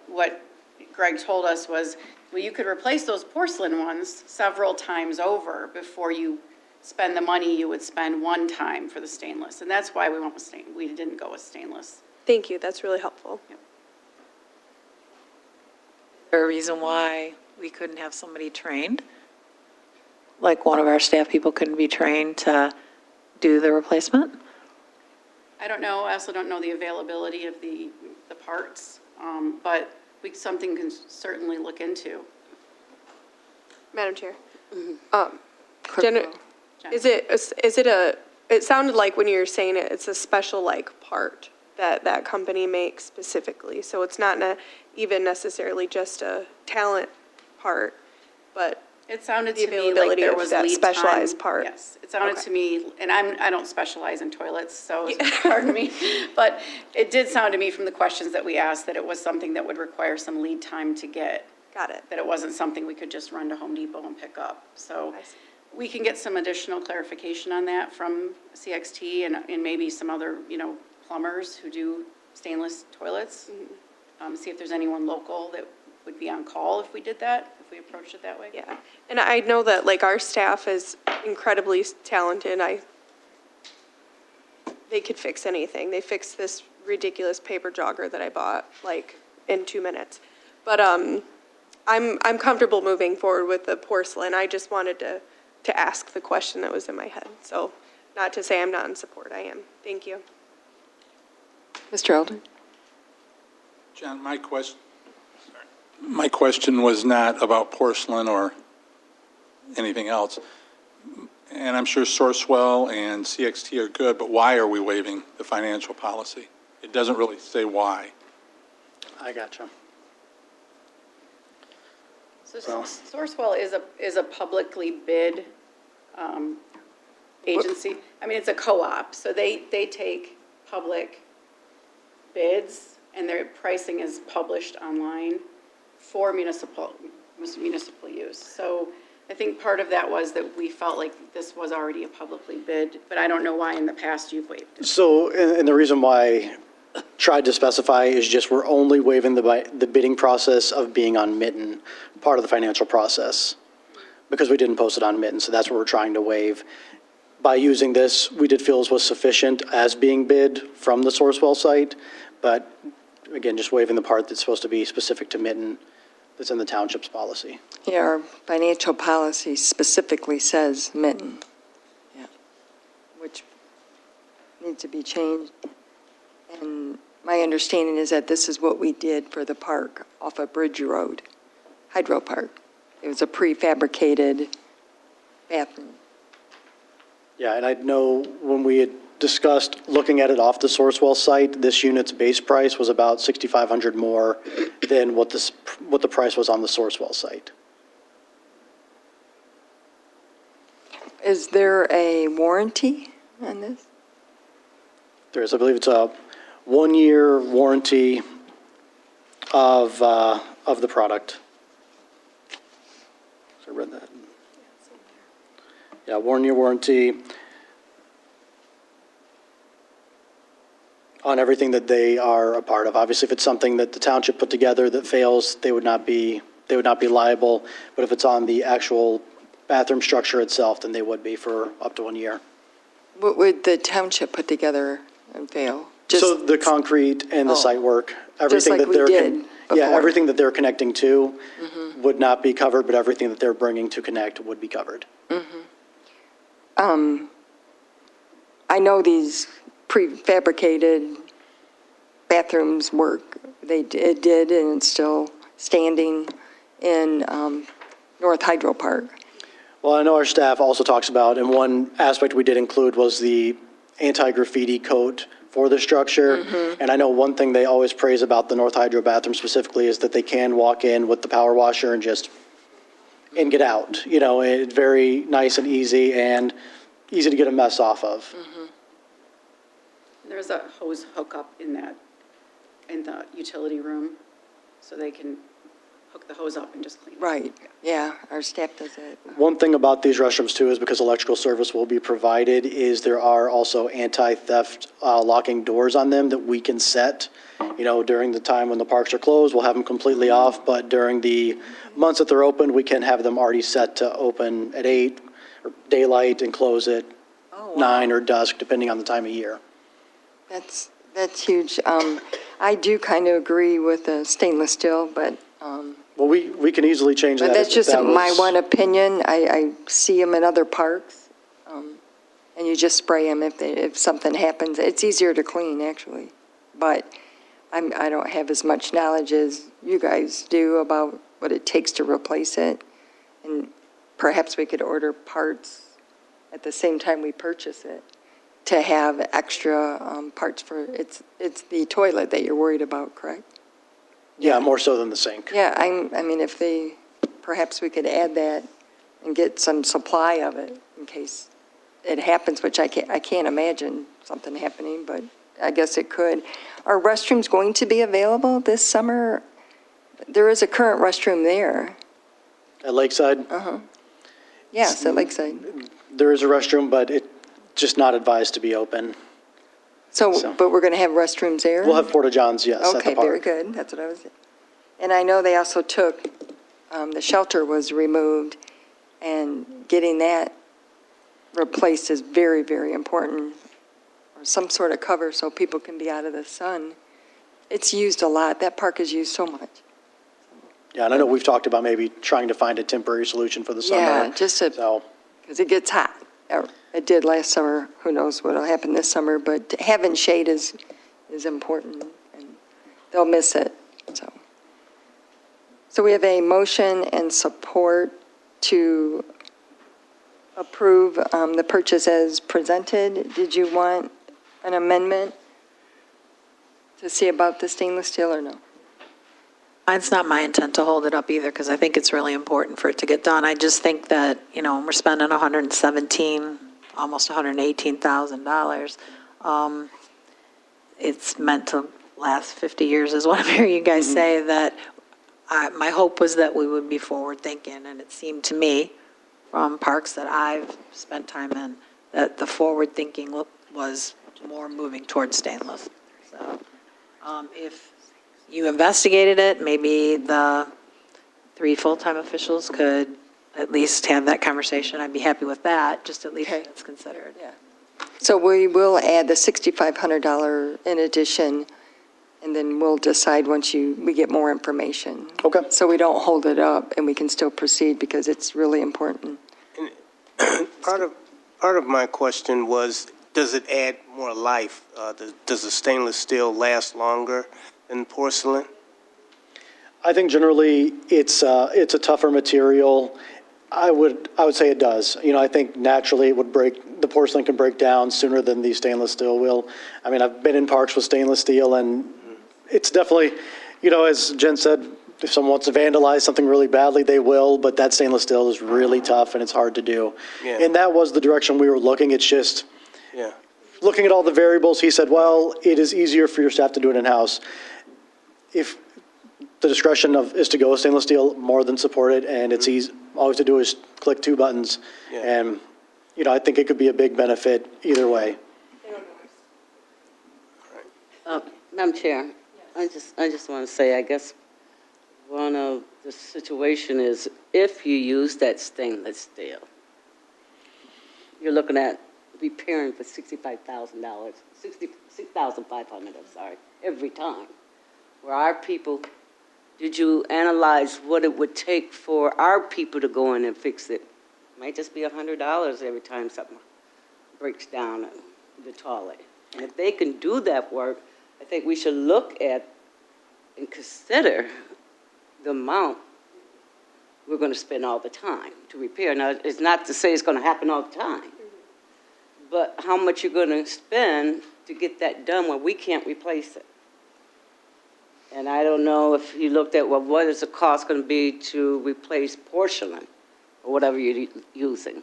M: Greg told us was, well, you could replace those porcelain ones several times over before you spend the money you would spend one time for the stainless. And that's why we didn't go with stainless.
B: Thank you, that's really helpful.
E: there a reason why we couldn't have somebody trained? Like one of our staff people couldn't be trained to do the replacement?
M: I don't know, I also don't know the availability of the parts, but something can certainly look into.
B: Madam Chair.
A: Clerk
B: Jen-
A: Rowe.
B: Is it it sounded like when you were saying it, it's a special part that company makes specifically. So it's not even necessarily just a talent part, but
M: It sounded
B: The
M: to me like
B: availability
M: there
B: of
M: was
B: that
M: lead
B: specialized
M: time.
B: part.
M: Yes, it sounded
B: Okay.
M: to me, and I don't specialize in toilets, so pardon me, but it did sound to me from the questions that we asked that it was something that would require some lead time to get.
B: Got it.
M: That it wasn't something we could just run to Home Depot and pick up. So
B: I see.
M: we can get some additional clarification on that from CXT and maybe some other, plumbers who do stainless toilets. See if there's anyone local that would be on call if we did that, if we approached it that way.
B: Yeah, and I know that like our staff is incredibly talented. They could fix anything. They fixed this ridiculous paper jogger that I bought like in 2 minutes. But I'm comfortable moving forward with the porcelain. I just wanted to ask the question that was in my head. So not to say I'm not in support, I am. Thank you.
A: Mr. Elder?
J: John, my question was not about porcelain or anything else. And I'm sure Sourcewell and CXT are good, but why are we waiving the financial policy? It doesn't really say why.
K: I gotcha.
M: So Sourcewell is a publicly bid agency. I mean, it's a co-op, so they take public bids, and their pricing is published online for municipal use. So I think part of that was that we felt like this was already a publicly bid, but I don't know why in the past you've waived it.
K: So, and the reason why I tried to specify is just we're only waiving the bidding process of being on Mitten, part of the financial process, because we didn't post it on Mitten, so that's what we're trying to waive. By using this, we did feel this was sufficient as being bid from the Sourcewell site, but again, just waiving the part that's supposed to be specific to Mitten that's in the township's policy.
A: Yeah, our financial policy specifically says Mitten. Yeah. Which needs to be changed. And my understanding is that this is what we did for the park off of Bridge Road, Hydro Park. It was a prefabricated bathroom.
K: Yeah, and I know when we had discussed looking at it off the Sourcewell site, this unit's base price was about $6,500 more than what the price was on the Sourcewell site.
A: Is there a warranty on this?
K: There is, I believe it's a 1-year warranty of the product. So I read that. Yeah, 1-year warranty on everything that they are a part of. Obviously, if it's something that the township put together that fails, they would not be liable. But if it's on the actual bathroom structure itself, then they would be for up to 1 year.
A: What would the township put together and fail?
K: So the concrete and the site work, everything
A: like
K: that
A: we
K: they're.
A: did
K: Yeah,
A: before.
K: everything that they're connecting to would not be covered, but everything that they're bringing to connect would be covered.
A: I know these prefabricated bathrooms work. It did, and it's still standing in North Hydro Park.
K: Well, I know our staff also talks about, and one aspect we did include was the anti-graffiti coat for the structure. And I know one thing they always praise about the North Hydro bathroom specifically is that they can walk in with the power washer and get out. You know, it's very nice and easy to get a mess off of.
M: There's a hose hookup in the utility room, so they can hook the hose up and just clean it.
A: Right, yeah, our staff does it.
K: One thing about these restrooms too is because electrical service will be provided is there are also anti-theft locking doors on them that we can set. You know, during the time when the parks are closed, we'll have them completely off, but during the months that they're open, we can have them already set to open at 8 or daylight and close at 9 or dusk, depending on the time of year.
A: That's huge. I do kind of agree with the stainless steel, but
K: Well, we can easily change that.
A: but that's
K: if
A: just
K: that
A: my
K: was-
A: one opinion. I see them in other parks, and you just spray them if something happens. It's easier to clean, actually. But I don't have as much knowledge as you guys do about what it takes to replace it. And perhaps we could order parts at the same time we purchase it to have extra parts for, it's the toilet that you're worried about, correct?
K: Yeah, more so than the sink.
A: Yeah, I mean, if perhaps we could add that and get some supply of it in case it happens, which I can't imagine something happening, but I guess it could. Are restrooms going to be available this summer? There is a current restroom there.
K: At Lakeside,
A: Yes, at Lakeside.
K: there is a restroom, but it's just not advised to be open.
A: So, but we're going to have restrooms there?
K: We'll have porta-johns, yes, at the
A: Okay,
K: park.
A: very good. That's what I was, and I know they also took, the shelter was removed, and getting that replaced is very, very important. Or some sort of cover so people can be out of the sun. It's used a lot. That park is used so much.
K: Yeah, and I know we've talked about maybe trying to find a temporary solution for the summer.
A: Yeah, just to,
K: So,
A: because it gets hot. It did last summer. Who knows what'll happen this summer, but having shade is important, and they'll miss it, so. So we have a motion and support to approve the purchase as presented. Did you want an amendment to see about the stainless steel or no?
E: It's not my intent to hold it up either, because I think it's really important for it to get done. I just think that, we're spending $117, almost $118,000. It's meant to last 50 years, is what I'm hearing you guys say, that my hope was that we would be forward-thinking, and it seemed to me, from parks that I've spent time in, that the forward-thinking was more moving towards stainless. So if you investigated it, maybe the 3 full-time officials could at least have that conversation. I'd be happy with that, just at least it's considered.
A: Yeah. So we will add the $6,500 in addition, and then we'll decide once we get more information.
K: okay.
A: So we don't hold it up and we can still proceed because it's really important.
L: Part of my question was, does it add more life? Does the stainless steel last longer than porcelain?
K: I think generally it's a tougher material. I would say it does. I think naturally it would the porcelain can break down sooner than the stainless steel will. I mean, I've been in parks with stainless steel, and it's definitely, as Jen said, if someone wants to vandalize something really badly, they will, but that stainless steel is really tough and it's hard to do.
L: Yeah.
K: And that was the direction we were looking. It's just,
L: Yeah.
K: looking at all the variables, he said, well, it is easier for your staff to do it in-house. If the discretion is to go with stainless steel, more than support it, and it's easy, all we have to do is click 2 buttons.
L: Yeah.
K: And, I think it could be a big benefit either way.
G: Madam Chair, I just want to say, I guess one of the situation is if you use that stainless steel, you're looking at repairing for $65,000, $66,500, I'm sorry, every time. Where our people, did you analyze what it would take for our people to go in and fix it? Might just be $100 every time something breaks down in the toilet. And if they can do that work, I think we should look at and consider the amount we're going to spend all the time to repair. Now, it's not to say it's going to happen all the time, but how much you're going to spend to get that done when we can't replace it. And I don't know if you looked at, well, what is the cost going to be to replace porcelain or whatever you're using,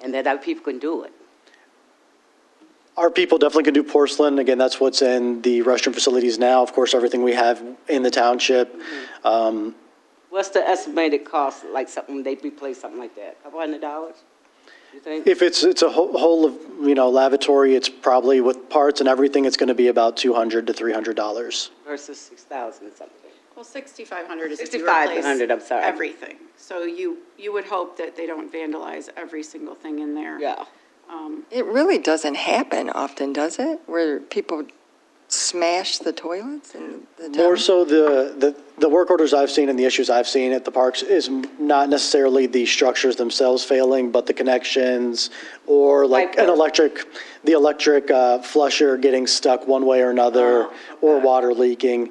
G: and that our people can do it.
K: Our people definitely can do porcelain. Again, that's what's in the restroom facilities now. Of course, everything we have in the township.
G: What's the estimated cost, like something, they replace something like that? $200, you think?
K: If it's a whole of, lavatory, it's probably with parts and everything, it's going to be about $200 to $300.
G: Versus 6,000 something.
M: Well, 6,500 is if you
G: 6,500,
M: replace
G: I'm sorry.
M: everything. So you would hope that they don't vandalize every single thing in there.
G: Yeah.
A: It really doesn't happen often, does it? Where people smash the toilets in the town?
K: More so the work orders I've seen and the issues I've seen at the parks is not necessarily the structures themselves failing, but the connections or like the electric flusher getting stuck one way or another, or water leaking.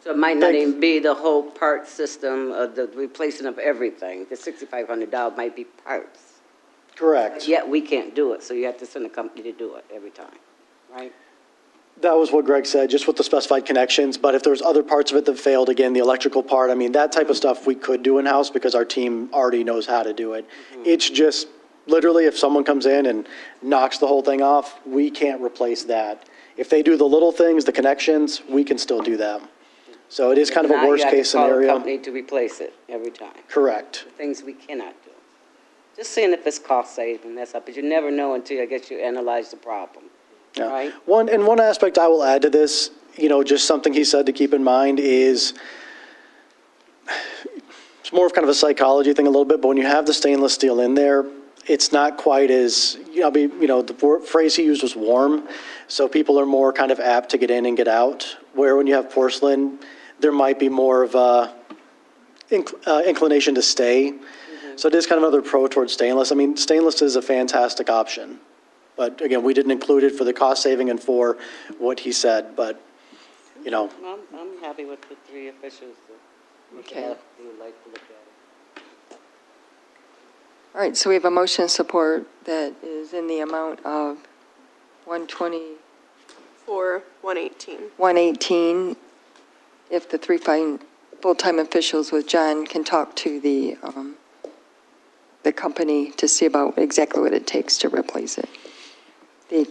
G: So it might not even be the whole part system of the replacing of everything. The $6,500 might be parts.
K: Correct.
G: Yet we can't do it, so you have to send a company to do it every time, right?
K: That was what Greg said, just with the specified connections. But if there's other parts of it that failed, again, the electrical part, I mean, that type of stuff we could do in-house because our team already knows how to do it. It's just, literally, if someone comes in and knocks the whole thing off, we can't replace that. If they do the little things, the connections, we can still do them. So it is kind of a
G: Now you have to
K: worst-case
G: call a
K: scenario.
G: company to replace it every time.
K: Correct.
G: Things we cannot do. Just seeing if it's cost saving, that's up, but you never know until I guess you analyze the problem,
K: Yeah.
G: right?
K: One aspect I will add to this, just something he said to keep in mind is, it's more of kind of a psychology thing a little bit, but when you have the stainless steel in there, it's not quite as, the phrase he used was warm, so people are more kind of apt to get in and get out, where when you have porcelain, there might be more of a inclination to stay. So it is kind of another pro towards stainless. I mean, stainless is a fantastic option. But again, we didn't include it for the cost saving and for what he said, but,
G: I'm happy with the three officials.
A: Okay.
G: We would like to look at it.
A: All right, so we have a motion support that is in the amount of 120,
B: For 118.
A: 118. If the three full-time officials with John can talk to the company to see about exactly what it takes to replace it. The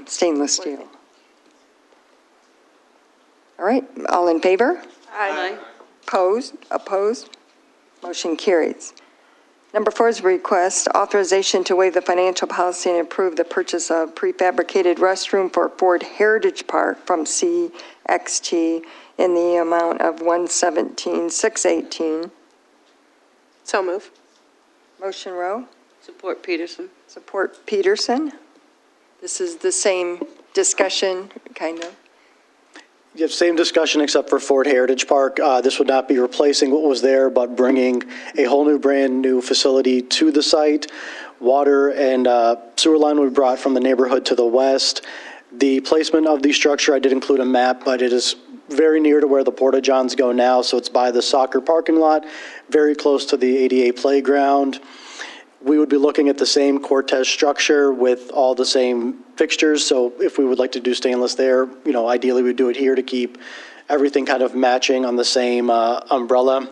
A: stainless steel. All right, all in favor?
B: Aye.
A: Opposed? Motion carries. Number 4 is a request, authorization to waive the financial policy and approve the purchase of prefabricated restroom for Ford Heritage Park from CXT in the amount of $117,618.
B: So move.
A: Motion Rowe,
G: Support Peterson.
A: support Peterson. This is the same discussion, kind of.
K: you have same discussion except for Ford Heritage Park. This would not be replacing what was there, but bringing a whole new, brand-new facility to the site. Water and sewer line would be brought from the neighborhood to the west. The placement of the structure, I did include a map, but it is very near to where the Porta-Johns go now, so it's by the soccer parking lot, very close to the ADA playground. We would be looking at the same Cortez structure with all the same fixtures, so if we would like to do stainless there, ideally we'd do it here to keep everything kind of matching on the same umbrella.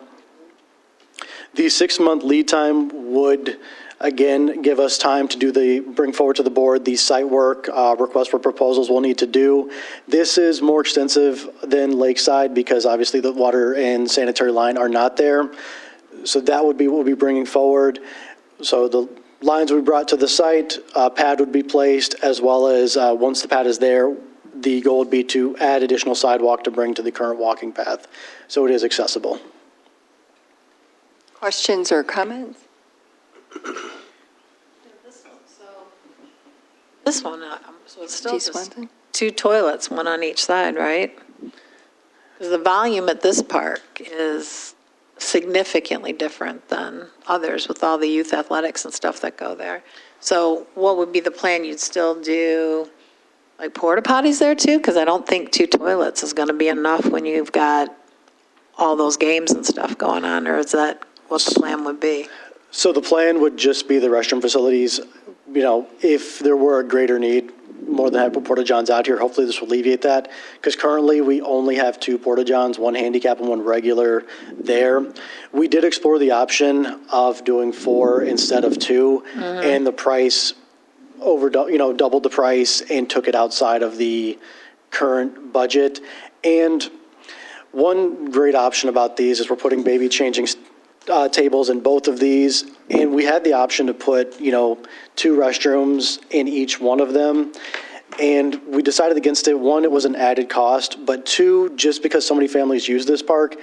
K: The 6-month lead time would, again, give us time to bring forward to the board the site work, request for proposals we'll need to do. This is more extensive than Lakeside because obviously the water and sanitary line are not there. So that would be what we'll be bringing forward. So the lines would be brought to the site, pad would be placed, as well as once the pad is there, the goal would be to add additional sidewalk to bring to the current walking path. So it is accessible.
A: Questions or comments?
E: This one, so it's still
A: G.
E: just
A: Swanson?
E: 2 toilets, one on each side, right? Because the volume at this park is significantly different than others with all the youth athletics and stuff that go there. So what would be the plan? You'd still do like porta potties there too? Because I don't think 2 toilets is going to be enough when you've got all those games and stuff going on, or is that what the plan would be?
K: So the plan would just be the restroom facilities. If there were a greater need, more than happy to put Porta-Johns out here. Hopefully this will alleviate that. Because currently we only have 2 Porta-Johns, 1 handicap and 1 regular there. We did explore the option of doing 4 instead of 2, and the price doubled the price and took it outside of the current budget. And one great option about these is we're putting baby changing tables in both of these, and we had the option to put, 2 restrooms in each one of them, and we decided against it. 1, it was an added cost, but 2, just because so many families use this park,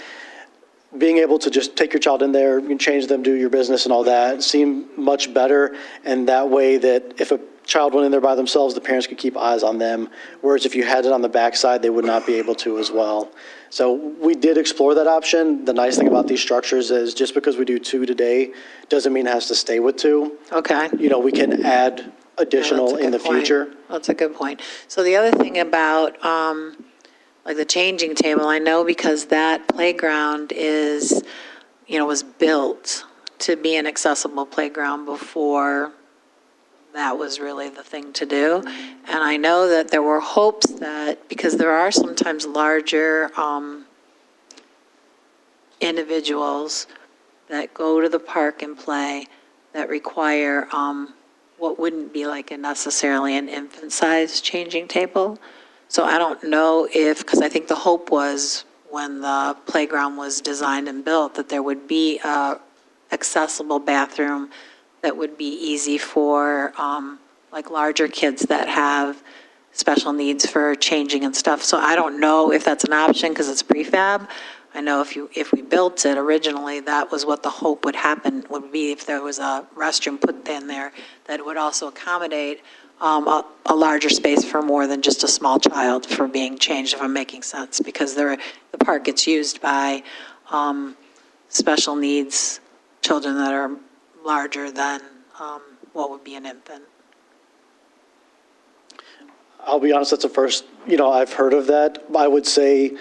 K: being able to just take your child in there, you can change them, do your business and all that, seemed much better, and that way that if a child went in there by themselves, the parents could keep eyes on them, whereas if you had it on the backside, they would not be able to as well. So we did explore that option. The nice thing about these structures is just because we do 2 today, doesn't mean it has to stay with 2.
E: Okay.
K: We can add additional in the future.
E: That's a good point. So the other thing about, like the changing table, I know because that playground is, was built to be an accessible playground before that that was really the thing to do. And I know that there were hopes that, because there are sometimes larger individuals that go to the park and play that require what wouldn't be like necessarily an infant-sized changing table. So I don't know if, because I think the hope was when the playground was designed and built, that there would be a accessible bathroom that would be easy for like larger kids that have special needs for changing and stuff. So I don't know if that's an option because it's prefab. I know if we built it originally, that was what the hope would happen, would be if there was a restroom put in there that would also accommodate a larger space for more than just a small child for being changed, if I'm making sense, because the park gets used by special needs children that are larger than what would be an infant.
K: I'll be honest, that's the first, I've heard of that. I would say,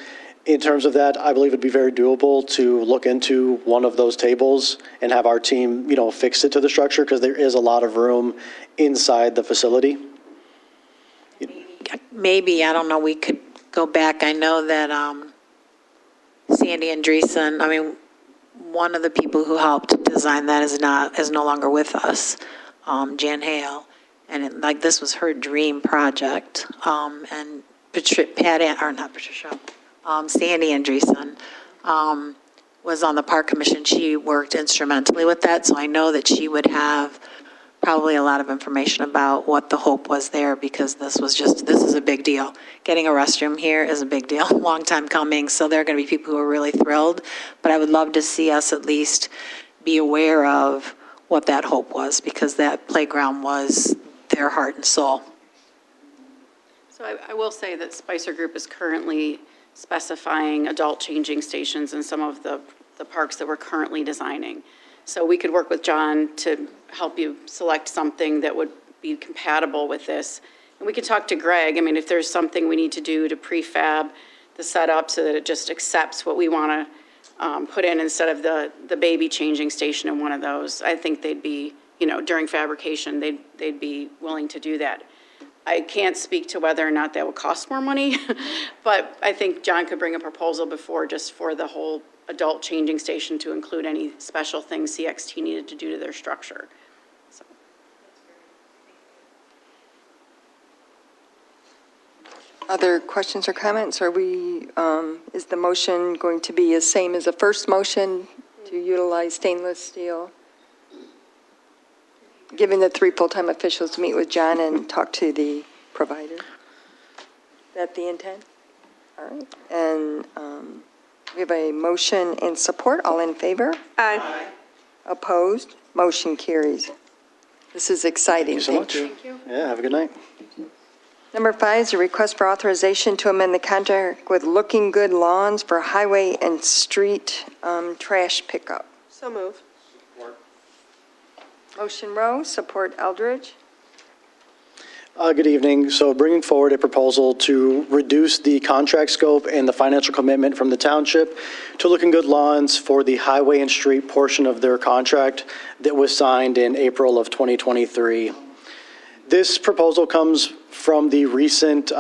K: in terms of that, I believe it'd be very doable to look into one of those tables and have our team, fix it to the structure, because there is a lot of room inside the facility.
E: Maybe, I don't know, we could go back. I know that Sandy Andreessen, one of the people who helped design that is no longer with us, Jan Hale. And this was her dream project. And Sandy Andreessen was on the park commission. She worked instrumentally with that, so I know that she would have probably a lot of information about what the hope was there, because this is a big deal. Getting a restroom here is a big deal, long time coming, so there are going to be people who are really thrilled, but I would love to see us at least be aware of what that hope was, because that playground was their heart and soul.
M: So I will say that Spicer Group is currently specifying adult changing stations in some of the parks that we're currently designing. So we could work with John to help you select something that would be compatible with this. And we could talk to Greg. If there's something we need to do to prefab the setup so that it just accepts what we want to put in instead of the baby changing station in one of those, I think they'd be, during fabrication, they'd be willing to do that. I can't speak to whether or not that would cost more money, but I think John could bring a proposal before just for the whole adult changing station to include any special things CXT needed to do to their structure. So.
A: Other questions or comments? Are we, is the motion going to be the same as the first motion to utilize stainless steel? Given the 3 full-time officials to meet with John and talk to the provider? Is that the intent? All right. And we have a motion and support. All in favor?
B: Aye.
A: Opposed? Motion carries. This is exciting.
K: Thank you so much.
B: Thank you.
K: Yeah, have a good night.
A: Number 5 is a request for authorization to amend the contract with Looking Good Lawns for highway and street trash pickup.
B: So move.
A: Motion Rowe, support Eldridge.
K: Good evening. So bringing forward a proposal to reduce the contract scope and the financial commitment from the township to Looking Good Lawns for the highway and street portion of their contract that was signed in April of 2023. This proposal comes from the recent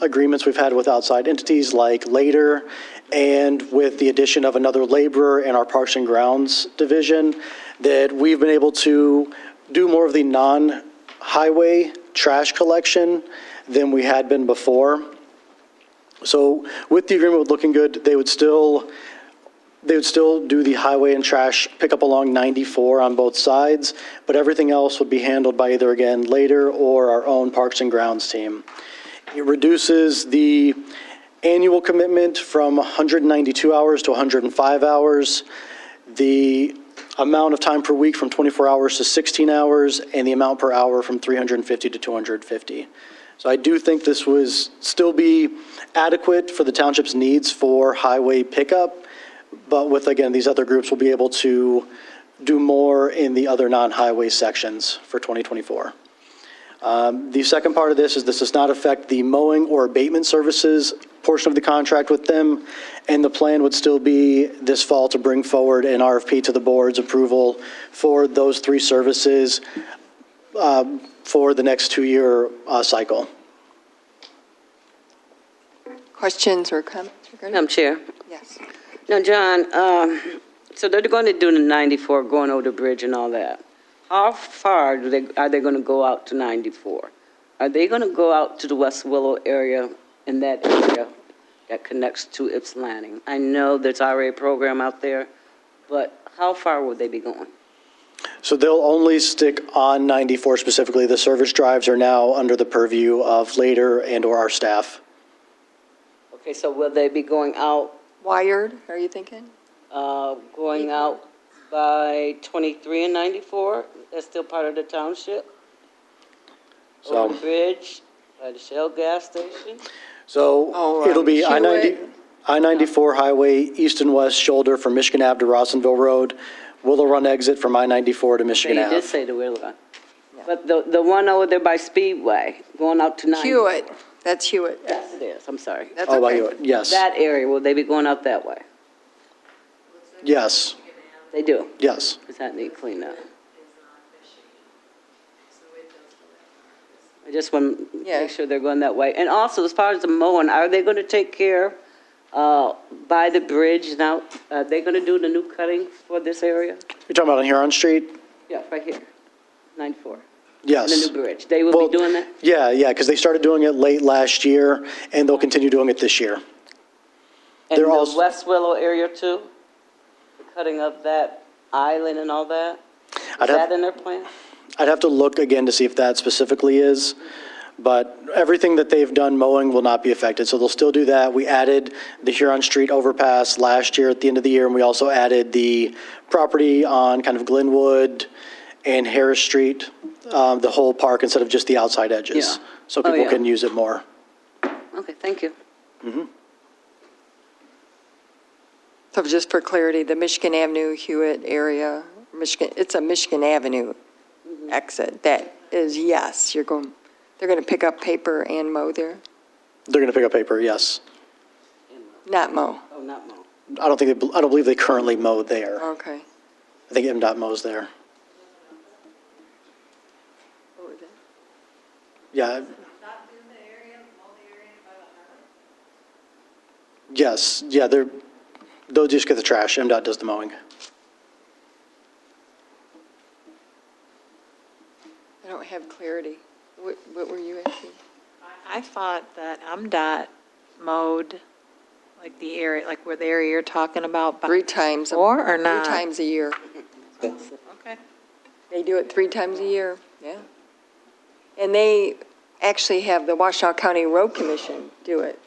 K: agreements we've had with outside entities like Later, and with the addition of another laborer in our Parks and Grounds division, that we've been able to do more of the non-highway trash collection than we had been before. So with the agreement with Looking Good, they would still do the highway and trash pickup along 94 on both sides, but everything else would be handled by either, again, Later or our own Parks and Grounds team. It reduces the annual commitment from 192 hours to 105 hours, the amount of time per week from 24 hours to 16 hours, and the amount per hour from 350 to 250. So I do think this would still be adequate for the township's needs for highway pickup, but with, again, these other groups, we'll be able to do more in the other non-highway sections for 2024. The second part of this does not affect the mowing or abatement services portion of the contract with them, and the plan would still be this fall to bring forward an RFP to the board's approval for those 3 services, for the next 2-year cycle.
A: Questions or comments regarding?
G: Madam Chair.
A: Yes.
G: Now, John, so they're going to do the 94, going over the bridge and all that. How far are they going to go out to 94? Are they going to go out to the West Willow area, in that area that connects to Ypsilanti? I know there's already a program out there, but how far will they be going?
K: So they'll only stick on 94 specifically. The service drives are now under the purview of Later and/or our staff.
G: Okay, so will they be going out,
A: Wired, are you thinking?
G: going out by 23 and 94? That's still part of the township? Over the bridge, by the Shell gas station?
K: So it'll be
A: Hewitt.
K: I-94 highway, east and west shoulder from Michigan Ave to Rossonville Road, Willow Run exit from I-94 to Michigan
G: They
K: Ave.
G: did say the Willow Run. But the one over there by Speedway, going out to 94?
A: Hewitt, that's Hewitt.
G: Yes, it is, I'm sorry.
A: That's
K: Oh, by
A: okay.
K: Hewitt, yes.
G: That area, will they be going out that way?
K: Yes,
G: They do?
K: yes.
G: Does that need cleaned up? I just want to
A: Yeah.
G: make sure they're going that way. And also, as far as the mowing, are they going to take care by the bridge now? Are they going to do the new cutting for this area?
K: You're talking about on Huron Street?
G: Yeah, right here, 94.
K: Yes.
G: The new bridge. They will
K: Well,
G: be doing that?
K: Yeah, because they started doing it late last year, and they'll continue doing it this year.
G: And
K: they're
G: the
K: also-
G: West Willow area too? The cutting of that island and all that? Is
K: I'd have-
G: that in their plan?
K: I'd have to look again to see if that specifically is, but everything that they've done mowing will not be affected, so they'll still do that. We added the Huron Street overpass last year at the end of the year, and we also added the property on kind of Glenwood and Harris Street, the whole park instead of just the outside edges.
G: Yeah.
K: So
G: Oh,
K: people
G: yeah.
K: can use it more.
G: Okay, thank you.
A: So just for clarity, the Michigan Avenue, Hewitt area, it's a Michigan Avenue exit. That is, yes, they're going to pick up paper and mow there?
K: They're going to pick up paper, yes.
A: Not mow,
G: Oh, not mow.
K: I don't believe they currently mow there.
A: okay.
K: I think MDOT mows there.
A: What was that?
K: Yeah. Yes, yeah, they'll just get the trash. MDOT does the mowing.
A: I don't have clarity. What were you asking?
E: I thought that MDOT mowed, like the area, like where the area you're talking about.
A: 3 times.
E: More or not?
A: 3 times a year.
E: Okay.
A: They do it 3 times a year, yeah. And they actually have the Washoe County Road Commission do it.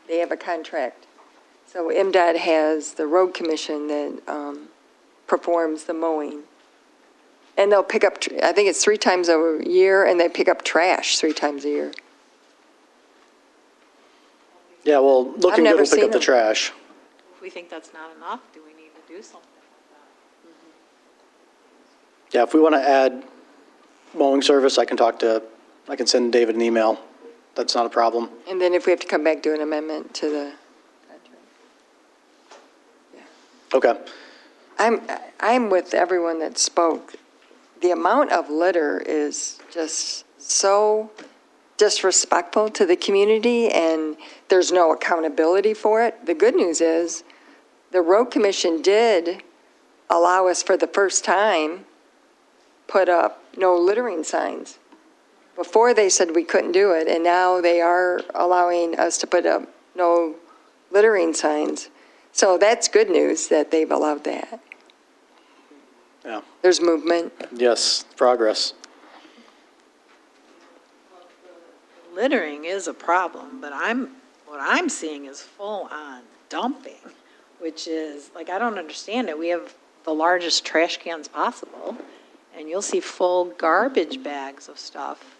A: They have a contract. So MDOT has the road commission that performs the mowing. And they'll pick up, I think it's 3 times a year, and they pick up trash 3 times a year.
K: Yeah, well, looking
A: never
K: good will pick
A: seen
K: up the
A: them.
K: trash.
E: If we think that's not enough, do we need to do something like
K: Yeah, if we want to add mowing service, I can send David an email. That's not a problem.
A: And then if we have to come back, do an amendment to the contract.
K: Okay.
A: I'm with everyone that spoke. The amount of litter is just so disrespectful to the community, and there's no accountability for it. The good news is, the road commission did allow us for the first time, put up no littering signs. Before they said we couldn't do it, and now they are allowing us to put up no littering signs. So that's good news that they've allowed that.
K: Yeah.
A: There's movement.
K: Yes, progress.
E: that? Littering is a problem, but what I'm seeing is full-on dumping, which is, like, I don't understand it. We have the largest trash cans possible, and you'll see full garbage bags of stuff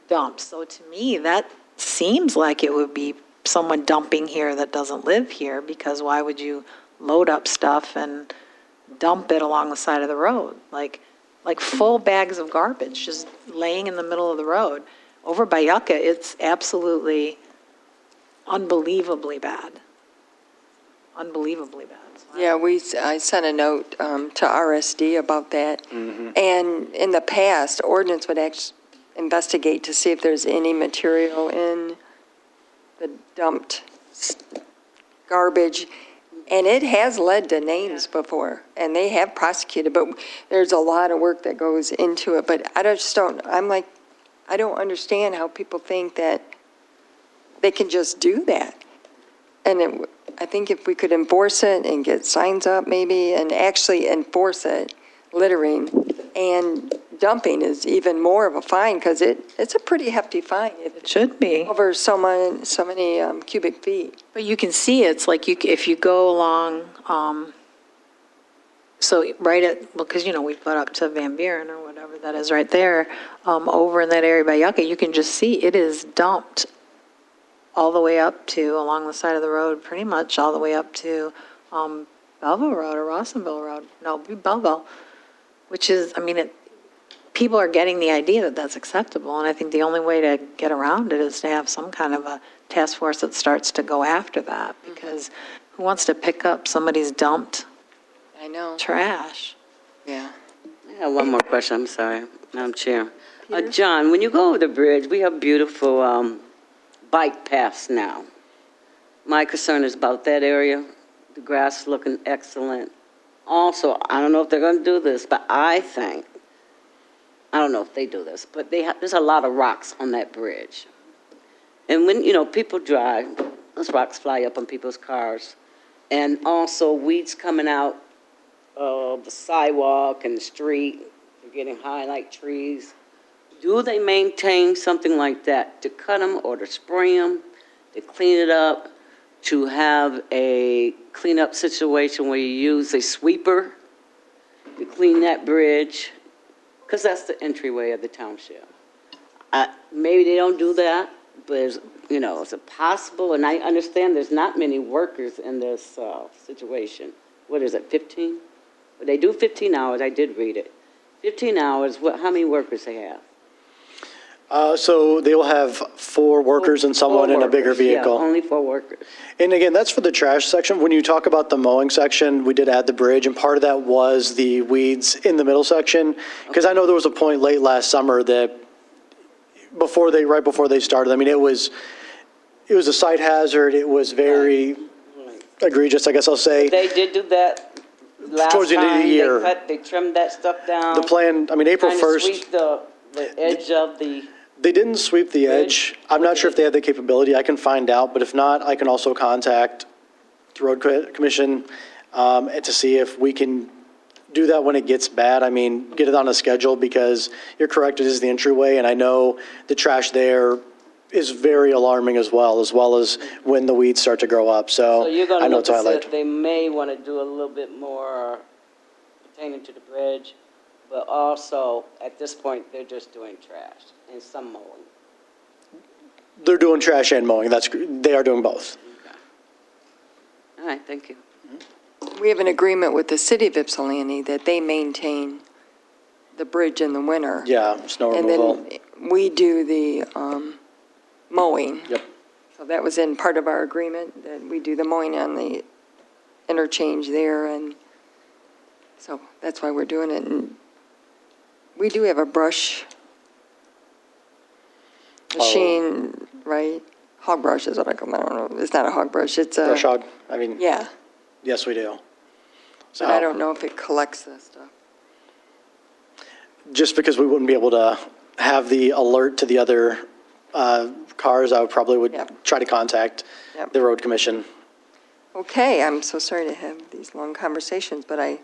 E: dumped. So to me, that seems like it would be someone dumping here that doesn't live here, because why would you load up stuff and dump it along the side of the road? Like full bags of garbage just laying in the middle of the road. Over by Yucca, it's absolutely unbelievably bad. Unbelievably bad.
A: Yeah, I sent a note to RSD about that. And in the past, ordinance would actually investigate to see if there's any material in the dumped garbage. And it has led to names before, and they have prosecuted, but there's a lot of work that goes into it. But I don't understand how people think that they can just do that. And I think if we could enforce it and get signs up maybe and actually enforce it, littering and dumping is even more of a fine because it's a pretty hefty fine.
E: It should be.
A: Over so many cubic feet.
E: But you can see it's like if you go along, so right at, because, we put up to Van Buren or whatever that is right there, over in that area by Yucca, you can just see it is dumped all the way up to, along the side of the road, pretty much all the way up to Belleville Road or Rawsonville Road. No, Belleville, which is, people are getting the idea that that's acceptable, and I think the only way to get around it is to have some kind of a task force that starts to go after that, because who wants to pick up somebody's dumped trash?
A: Yeah.
G: I have one more question, I'm sorry, Madam Chair. John, when you go over the bridge, we have beautiful bike paths now. My concern is about that area, the grass looking excellent. Also, I don't know if they're going to do this, but I don't know if they do this, but there's a lot of rocks on that bridge. And when, people drive, those rocks fly up on people's cars. And also weeds coming out of the sidewalk and the street, they're getting high like trees. Do they maintain something like that to cut them or to spray them, to clean it up, to have a cleanup situation where you use a sweeper to clean that bridge? Because that's the entryway of the township. Maybe they don't do that, but is it possible? And I understand there's not many workers in this situation. What is it, 15? Well, they do 15 hours, I did read it. 15 hours, how many workers they have?
K: So they will have 4 workers and someone in a bigger vehicle.
G: Yeah, only 4 workers.
K: And again, that's for the trash section. When you talk about the mowing section, we did add the bridge, and part of that was the weeds in the middle section. Because I know there was a point late last summer that right before they started, it was a site hazard. It was very egregious, I guess I'll say.
G: They did do that last
K: towards the end of the year.
G: They trimmed that stuff down.
K: The plan, April 1st.
G: Sweep the edge of the...
K: They didn't sweep the edge. I'm not sure if they have the capability. I can find out, but if not, I can also contact the road commission and to see if we can do that when it gets bad. Get it on a schedule, because you're correct, it is the entryway, and I know the trash there is very alarming as well as when the weeds start to grow up. So
G: you're going
K: I
G: to
K: know
G: look
K: it's
G: to see
K: highlight.
G: if they may want to do a little bit more pertaining to the bridge, but also at this point they're just doing trash and some mowing.
K: They're doing trash and mowing. They are doing both.
G: Okay. All right, thank you.
A: We have an agreement with the city of Ypsilanti that they maintain the bridge in the winter.
K: Yeah, snow removal.
A: And then we do the mowing.
K: Yep.
A: So that was in part of our agreement, that we do the mowing on the interchange there, and so that's why we're doing it. And we do have a brush machine, right? Hog brush is what I call it. I don't know. It's not a hog brush. It's a...
K: Brush hog,
A: Yeah.
K: Yes, we do. So,
A: But I don't know if it collects that stuff.
K: just because we wouldn't be able to have the alert to the other cars, I would
A: Yep.
K: try to contact
A: Yep.
K: the road commission.
A: Okay, I'm so sorry to have these long conversations, but I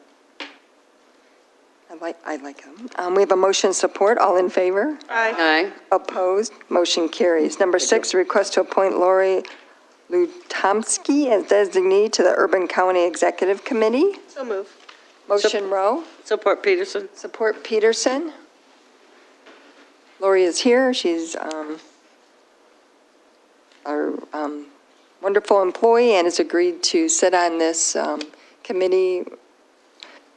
A: like them. We have a motion support. All in favor?
G: Aye.
A: Opposed? Motion carries. Number 6, request to appoint Lori Lutomsky as designee to the Urban County Executive Committee.
B: So move.
A: Motion Rowe.
G: Support Peterson.
A: Support Peterson. Lori is here. She's our wonderful employee and has agreed to sit on this committee.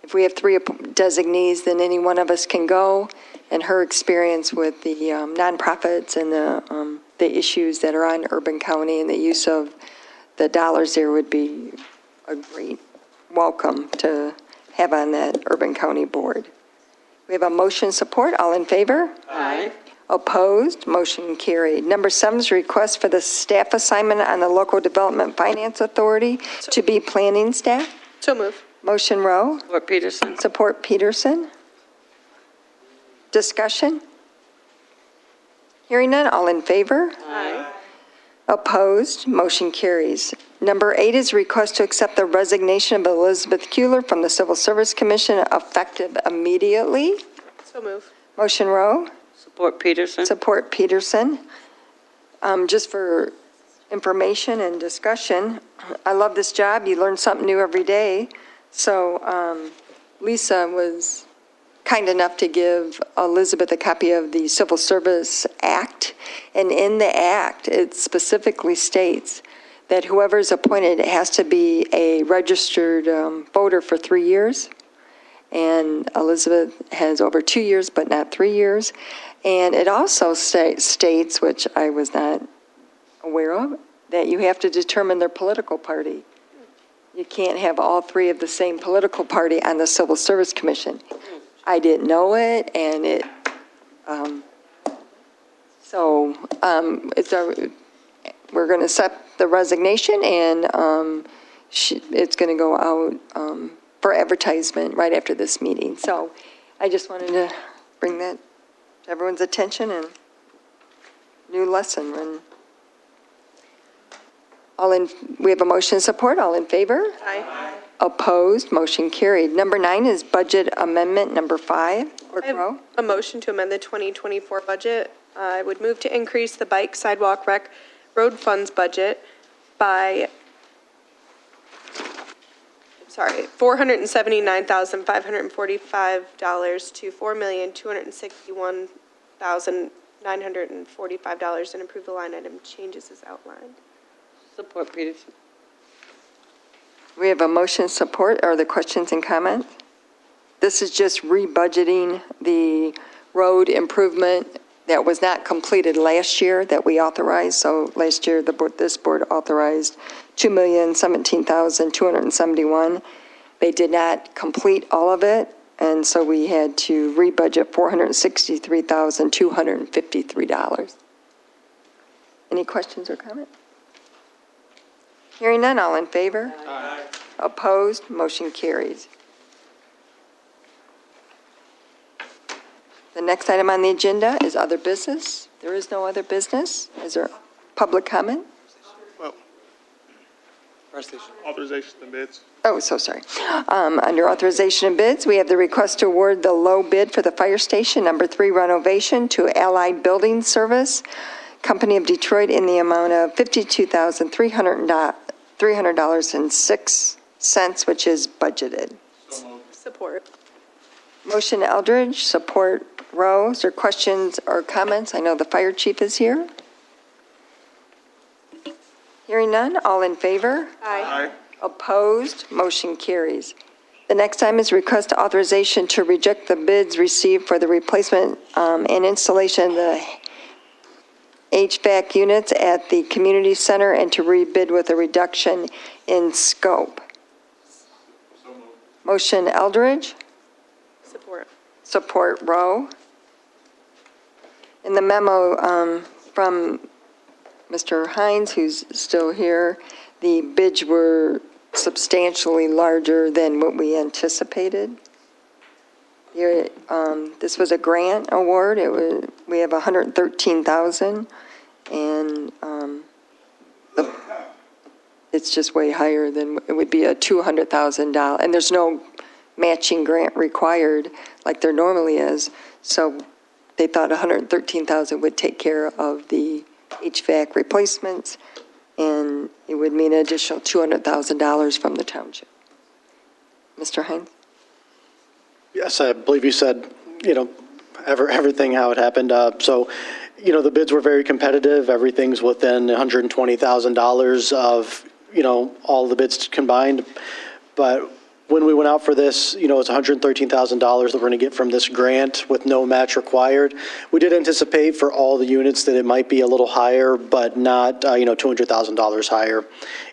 A: If we have 3 designees, then any one of us can go. And her experience with the nonprofits and the issues that are on Urban County and the use of the dollars there would be a great welcome to have on that Urban County Board. We have a motion support. All in favor?
G: Aye.
A: Opposed? Motion carried. Number 7 is request for the staff assignment on the Local Development Finance Authority to be planning staff.
B: So move.
A: Motion Rowe.
G: Support Peterson.
A: Support Peterson. Discussion? Hearing none, all in favor?
B: Aye.
A: Opposed? Motion carries. Number 8 is request to accept the resignation of Elizabeth Kuehler from the Civil Service Commission effective immediately.
B: So move.
A: Motion Rowe.
G: Support Peterson.
A: Support Peterson. Just for information and discussion, I love this job. You learn something new every day. So Lisa was kind enough to give Elizabeth a copy of the Civil Service Act. And in the act, it specifically states that whoever is appointed has to be a registered voter for 3 years. And Elizabeth has over 2 years, but not 3 years. And it also states, which I was not aware of, that you have to determine their political party. You can't have all 3 of the same political party on the Civil Service Commission. I didn't know it, and we're going to accept the resignation, and it's going to go out for advertisement right after this meeting. So I just wanted to bring that to everyone's attention, and new lesson. We have a motion support. All in favor?
B: Aye.
A: Opposed? Motion carried. Number 9 is budget amendment number 5. Clerk
B: I have
A: Rowe.
B: a motion to amend the 2024 budget. I would move to increase the bike, sidewalk, rec, road funds budget by, $479,545 to $4,261,945 and approve the line item changes as outlined.
G: Support Peterson.
A: We have a motion support. Are there questions and comments? This is just rebudgeting the road improvement that was not completed last year that we authorized. So last year, this board authorized $2,017,271. They did not complete all of it, and so we had to rebudget $463,253. Any questions or comments? Hearing none, all in favor? Aye. Opposed? Motion carries. The next item on the agenda is other business. There is no other business. Is there public comment?
L: Well,
N: Authorization and bids.
A: Oh, so sorry. Under authorization of bids, we have the request to award the low bid for the fire station number 3 renovation to Allied Building Service, Company of Detroit, in the amount of $52,300.06, which is budgeted.
B: Support.
A: Motion Eldridge, support Rowe. Is there questions or comments? I know the fire chief is here. Hearing none, all in favor?
B: Aye.
A: Opposed? Motion carries. The next item is request authorization to reject the bids received for the replacement and installation of the HVAC units at the community center and to rebid with a reduction in scope. Motion Eldridge.
B: Support.
A: Support Rowe. In the memo from Mr. Hines, who's still here, the bids were substantially larger than what we anticipated. This was a grant award. We have $113,000, and it's just way higher than it would be a $200,000, and there's no matching grant required like there normally is. So they thought $113,000 would take care of the HVAC replacements, and it would mean an additional $200,000 from the township. Mr. Hines?
K: Yes, I believe you said, everything how it happened. So, the bids were very competitive. Everything's within $120,000 of, all the bids combined. But when we went out for this, it's $113,000 that we're going to get from this grant with no match required. We did anticipate for all the units that it might be a little higher, but not, $200,000 higher.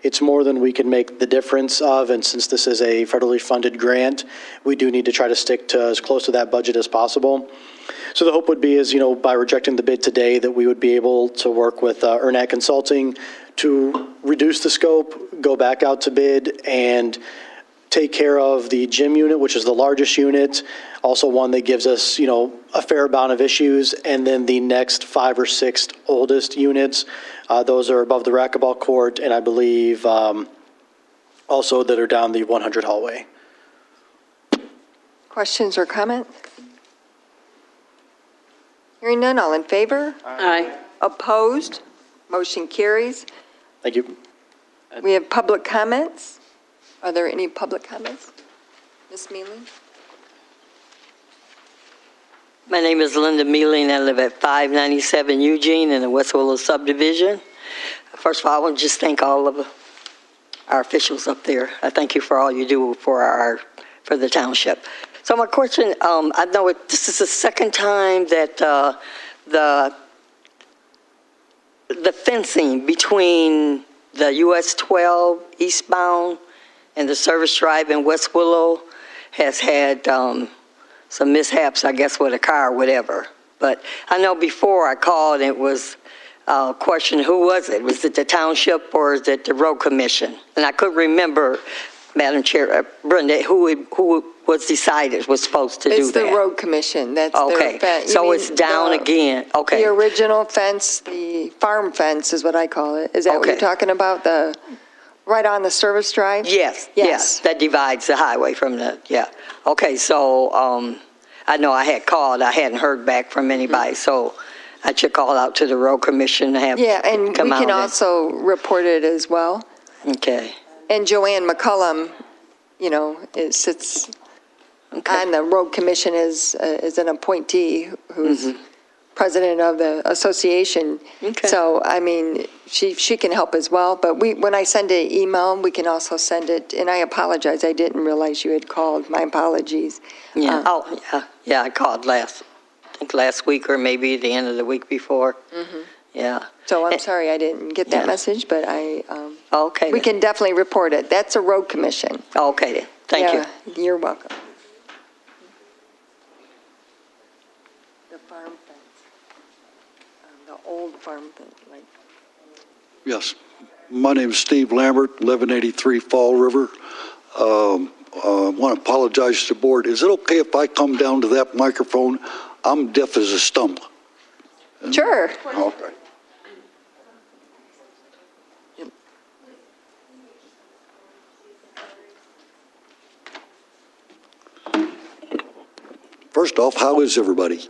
K: It's more than we can make the difference of, and since this is a federally funded grant, we do need to try to stick to as close to that budget as possible. So the hope would be is, by rejecting the bid today, that we would be able to work with ERNAC Consulting to reduce the scope, go back out to bid, and take care of the gym unit, which is the largest unit, also one that gives us, a fair amount of issues, and then the next 5 or 6 oldest units, those are above the racquetball court, and I believe also that are down the 100 hallway.
A: Questions or comments? Hearing none, all in favor?
G: Aye.
A: Opposed? Motion carries.
K: Thank you.
A: We have public comments. Are there any public comments? Ms. Mealing?
N: My name is Linda Mealing. I live at 597 Eugene in the West Willow subdivision. First of all, I want to just thank all of our officials up there. I thank you for all you do for the township. So my question, I know this is the second time that the fencing between the US 12 eastbound and the service drive in West Willow has had some mishaps, I guess, with a car or whatever. But I know before I called, it was a question, who was it? Was it the township or is it the road commission? And I couldn't remember, Madam Chair, Brenda, who was decided was supposed to do that.
A: It's the road commission. That's
N: okay.
A: their fence.
N: So it's down again. Okay.
A: The original fence, the farm fence is what I call it. Is that what you're talking about? The right on the service drive?
N: Yes.
A: Yes.
N: Yes. That divides the highway from the, yeah. Okay, so I know I had called. I hadn't heard back from anybody, so I should call out to the road commission to have
A: and we
N: come out
A: can also report it as well.
N: Okay.
A: And Joanne McCullum, sits on the road commission as an appointee who's president of the association.
N: Okay.
A: So, I mean, she can help as well. But when I send an email, we can also send it. And I apologize, I didn't realize you had called. My apologies.
N: Yeah. Yeah. I called last week or maybe the end of the week before. Yeah.
A: So I'm sorry I didn't get that message, but
N: Okay.
A: we can definitely report it. That's a road commission.
N: Okay. Then. Thank you.
A: You're welcome. The farm fence, the old farm fence, like.
O: Yes. My name is Steve Lambert, 1183 Fall River. I want to apologize to the board. Is it okay if I come down to that microphone? I'm deaf as a stump.
A: Sure.
O: Okay. First off, how is everybody?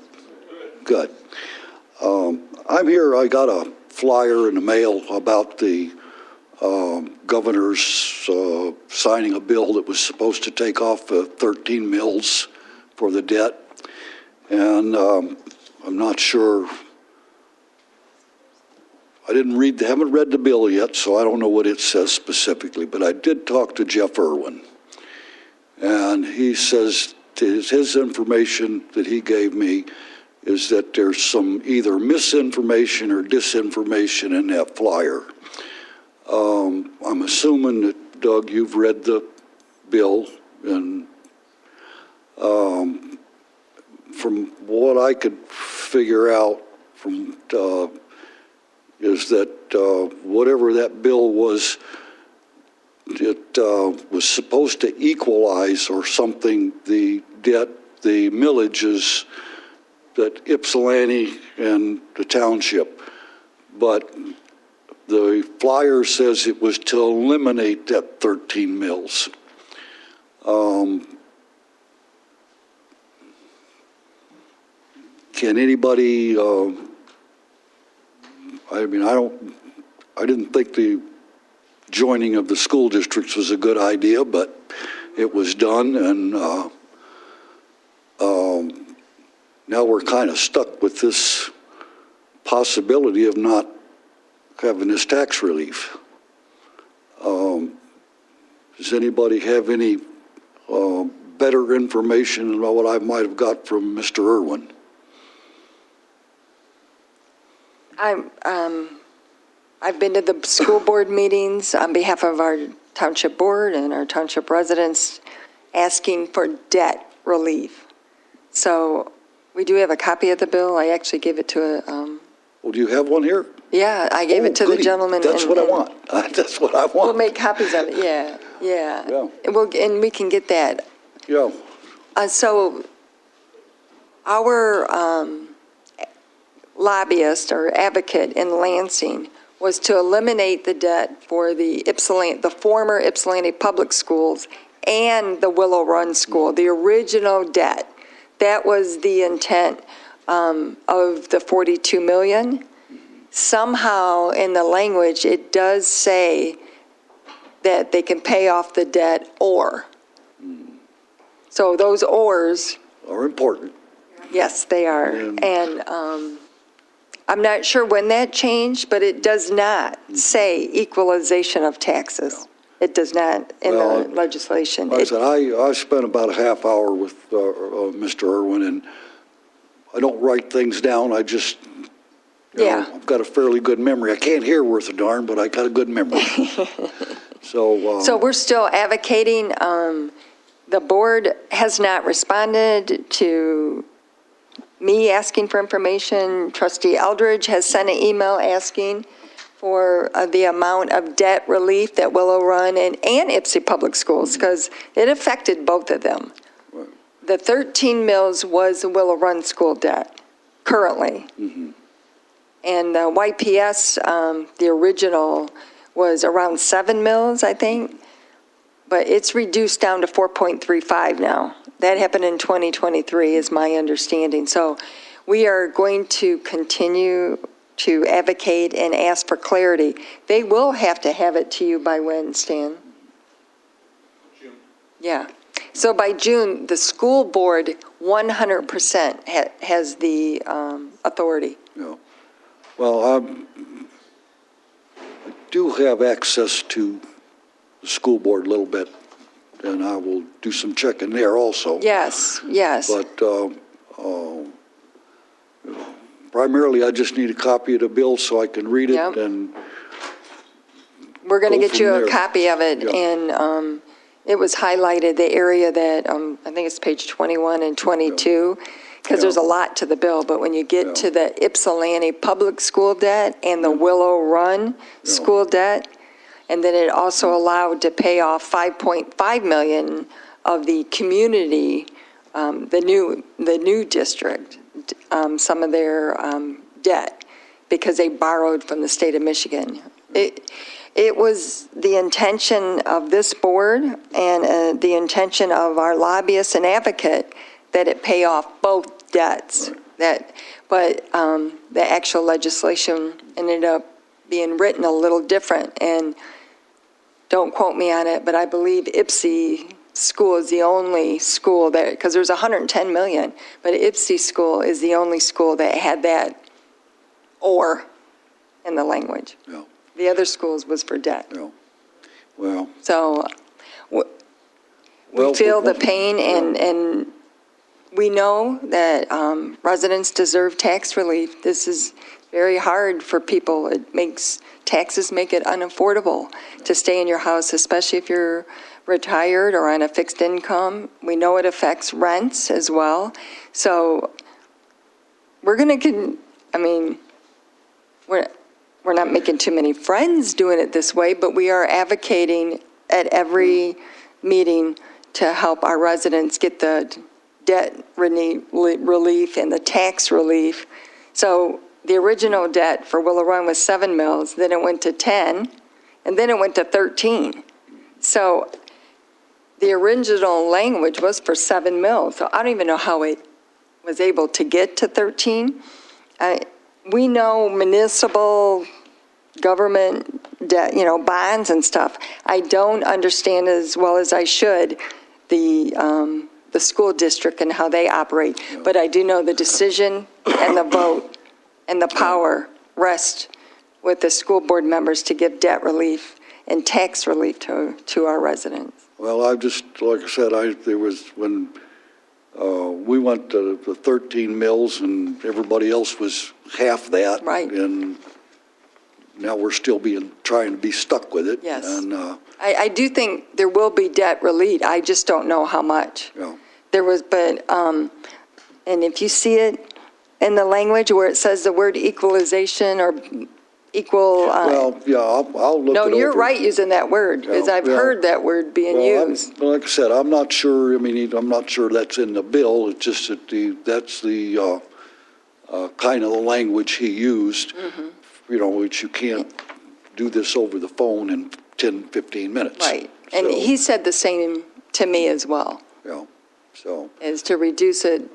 O: Good. I'm here, I got a flyer in the mail about the governor's signing a bill that was supposed to take off 13 mills for the debt. And I'm not sure, haven't read the bill yet, so I don't know what it says specifically, but I did talk to Jeff Irwin. And he says his information that he gave me is that there's some either misinformation or disinformation in that flyer. I'm assuming that, Doug, you've read the bill, and from what I could figure out from is that whatever that bill was, it was supposed to equalize or something the debt, the millages that Ypsilanti and the township, but the flyer says it was to eliminate that 13 mills. Can anybody, I didn't think the joining of the school districts was a good idea, but it was done, and now we're kind of stuck with this possibility of not having this tax relief. Does anybody have any better information than what I might have got from Mr. Irwin.
A: I've been to the school board meetings on behalf of our township board and our township residents asking for debt relief. So we do have a copy of the bill. I actually gave it to
O: Well, do you have one here?
A: yeah, I gave it to the
O: goody.
A: gentleman.
O: That's what I want. That's what I want.
A: We'll make copies of it, yeah.
O: Yeah.
A: And we can get that.
O: Yeah.
A: So our lobbyist or advocate in Lansing was to eliminate the debt for the former Ypsilanti Public Schools and the Willow Run School, the original debt. That was the intent of the 42 million. Somehow in the language, it does say that they can pay off the debt or. So those ors.
O: Are important.
A: Yes, they are. And I'm not sure when that changed, but it does not say equalization of taxes. It does not in the legislation.
O: Like I said, I spent about a half hour with Mr. Irwin, and I don't write things down. I just, you know, I've got a fairly good memory. I can't hear worth a darn, but I got a good memory. So
A: we're still advocating. The board has not responded to me asking for information. Trustee Eldridge has sent an email asking for the amount of debt relief that Willow Run and Ypsi Public Schools, because it affected both of them. The 13 mills was the Willow Run school debt currently. And the YPS, the original, was around 7 mills, I think. But it's reduced down to 4.35 now. That happened in 2023 is my understanding. So we are going to continue to advocate and ask for clarity. They will have to have it to you by when, Stan? June. Yeah. So by June, the school board 100% has the authority.
O: Yeah. Well, I do have access to the school board a little bit, and I will do some checking there also.
A: Yes, yes.
O: But primarily, I just need a copy of the bill so I can read it, and
A: we're going to
O: go
A: get you
O: from
A: a
O: there.
A: copy of it, and it was highlighted, the area that, I think it's page 21 and 22, because there's a lot to the bill, but when you get to the Ypsilanti Public School debt and the Willow Run school debt, and then it also allowed to pay off 5.5 million of the community, the new district, some of their debt, because they borrowed from the state of Michigan. It was the intention of this board and the intention of our lobbyist and advocate that it pay off both debts. But the actual legislation ended up being written a little different. And don't quote me on it, but I believe Ypsi School is the only school that, because there's 110 million, but Ypsi School is the only school that had that or in the language.
O: Yeah.
A: The other schools was for debt.
O: Yeah. Well.
A: So we feel the pain, and we know that residents deserve tax relief. This is very hard for people. Taxes make it unaffordable to stay in your house, especially if you're retired or on a fixed income. We know it affects rents as well. So we're going to, we're not making too many friends doing it this way, but we are advocating at every meeting to help our residents get the debt relief and the tax relief. So the original debt for Willow Run was 7 mills, then it went to 10, and then it went to 13. So the original language was for 7 mills. So I don't even know how it was able to get to 13. We know municipal government debt, bonds and stuff. I don't understand as well as I should the school district and how they operate, but I do know the decision and the vote and the power rest with the school board members to give debt relief and tax relief to our residents.
O: Well, I just, like I said, there was, when we went to the 13 mills and everybody else was half that.
A: Right.
O: And now we're still trying to be stuck with it.
A: Yes.
O: And,
A: I do think there will be debt relief. I just don't know how much.
O: Yeah.
A: There was, but, and if you see it in the language where it says the word equalization or equal.
O: Well, yeah, I'll look it over.
A: No, you're right using that word, because I've heard that word being used.
O: Well, like I said, I'm not sure, I'm not sure that's in the bill. It's just that that's the kind of the language he used, which you can't do this over the phone in 10, 15 minutes.
A: Right. And
O: So,
A: he said the same to me as well,
O: Yeah, so,
A: is to reduce it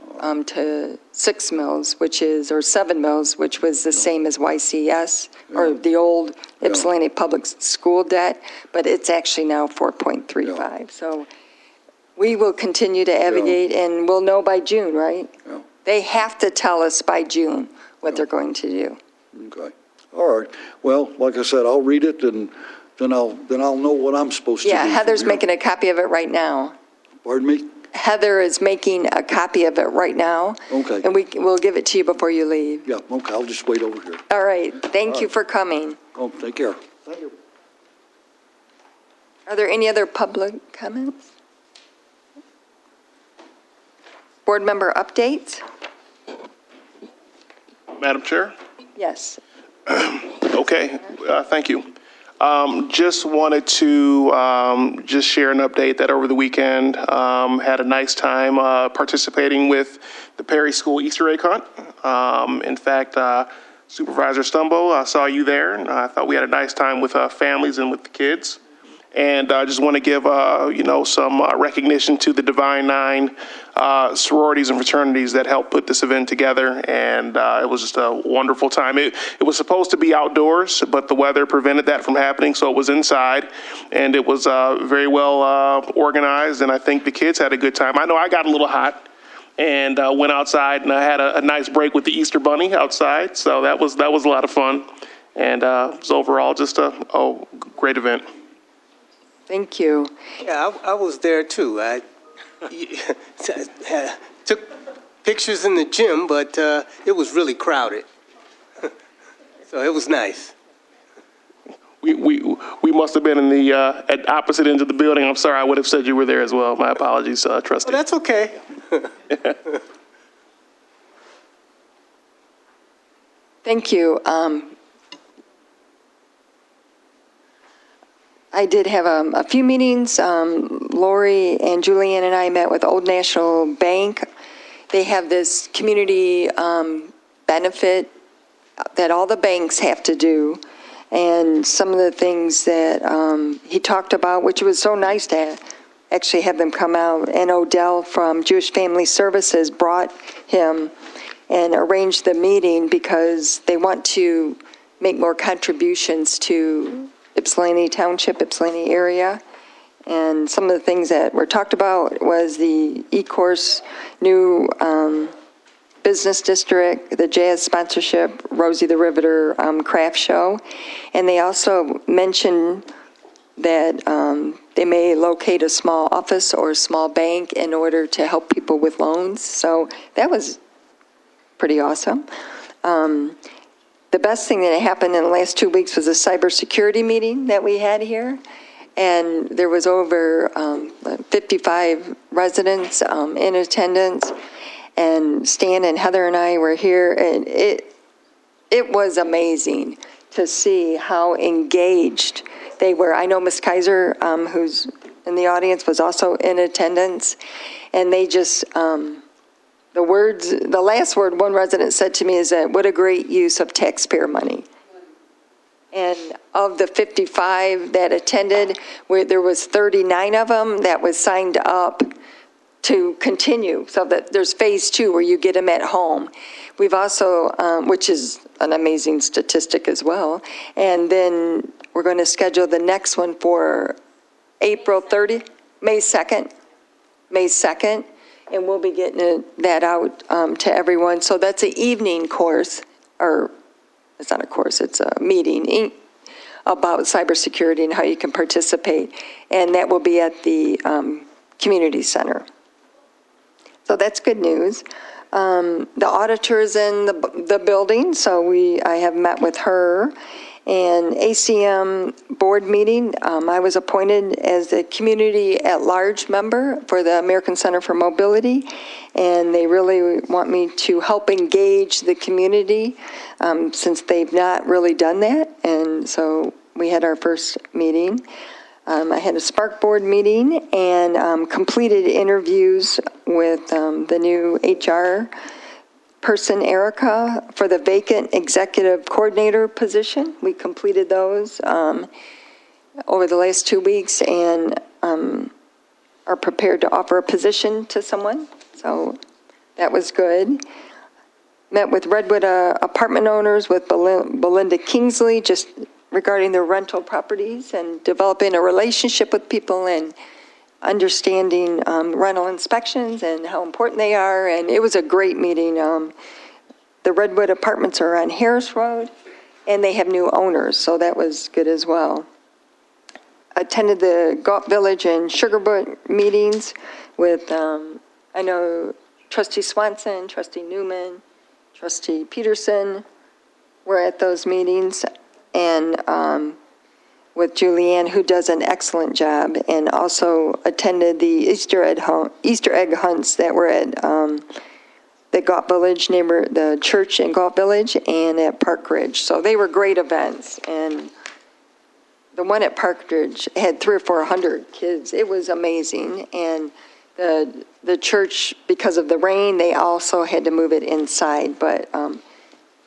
A: to 6 mills, or 7 mills, which was the same as YCS, or the old Ypsilanti Public School debt, but it's actually now 4.35. So we will continue to advocate, and we'll know by June, right?
O: Yeah.
A: They have to tell us by June what they're going to do.
O: okay. All right. Well, like I said, I'll read it and then I'll know what I'm supposed to do.
A: Yeah,
O: from
A: Heather's
O: here.
A: making a copy of it right now.
O: Pardon me?
A: Heather is making a copy of it right now.
O: Okay.
A: And we'll give it to you before you leave.
O: Yeah, okay, I'll just wait over here.
A: All right, thank you for coming.
O: Oh, take care. Thank you.
A: Are there any other public comments? Board member updates?
P: Madam Chair?
A: Yes.
P: Okay, thank you. Just wanted to just share an update that over the weekend, had a nice time participating with the Perry School Easter egg hunt. In fact, Supervisor Stumbo, I saw you there, and I thought we had a nice time with families and with the kids. And I just want to give, some recognition to the Divine Nine sororities and fraternities that helped put this event together. And it was just a wonderful time. It was supposed to be outdoors, but the weather prevented that from happening, so it was inside. And it was very well organized, and I think the kids had a good time. I know I got a little hot and went outside, and I had a nice break with the Easter Bunny outside, so that was a lot of fun. And it was overall just a great event.
A: Thank you.
L: Yeah, I was there too. I took pictures in the gym, but it was really crowded. So it was nice.
P: We must have been in the at opposite ends of the building. I'm sorry, I would have said you were there as well. My apologies, trustee.
L: Well, that's okay.
A: Thank you. I did have a few meetings. Lori and Julianne and I met with Old National Bank. They have this community benefit that all the banks have to do. And some of the things that he talked about, which was so nice to actually have them come out. And Odell from Jewish Family Services brought him and arranged the meeting because they want to make more contributions to Ypsilanti Township, Ypsilanti area. And some of the things that were talked about was the E-Course new business district, the jazz sponsorship, Rosie the Riveter craft show. And they also mentioned that they may locate a small office or a small bank in order to help people with loans. So that was pretty awesome. The best thing that happened in the last 2 weeks was a cybersecurity meeting that we had here. And there was over 55 residents in attendance. And Stan and Heather and I were here, and it was amazing to see how engaged they were. I know Ms. Kaiser, who's in the audience, was also in attendance. And they just, the last word one resident said to me is that, what a great use of taxpayer money. And of the 55 that attended, where there was 39 of them that was signed up to continue, so that there's phase 2 where you get them at home. We've also, which is an amazing statistic as well, and then we're going to schedule the next one for April 30, May 2nd, and we'll be getting that out to everyone. So that's an evening course, or it's not a course, it's a meeting about cybersecurity and how you can participate. And that will be at the community center. So that's good news. The auditor's in the building, so I have met with her. And ACM board meeting, I was appointed as a community at-large member for the American Center for Mobility, and they really want me to help engage the community since they've not really done that. And so we had our first meeting. I had a Spark board meeting and completed interviews with the new HR person, Erica, for the vacant executive coordinator position. We completed those over the last 2 weeks and are prepared to offer a position to someone. So that was good. Met with Redwood apartment owners with Belinda Kingsley, just regarding their rental properties and developing a relationship with people and understanding rental inspections and how important they are. And it was a great meeting. The Redwood apartments are on Harris Road, and they have new owners, so that was good as well. Attended the Galt Village and Sugarbush meetings with, I know, Trustee Swanson, Trustee Newman, Trustee Peterson were at those meetings, and with Julianne, who does an excellent job, and also attended the Easter egg hunts that were at the Galt Village, the church in Galt Village, and at Park Ridge. So they were great events, and the one at Park Ridge had 300 or 400 kids. It was amazing, and the church, because of the rain, they also had to move it inside, but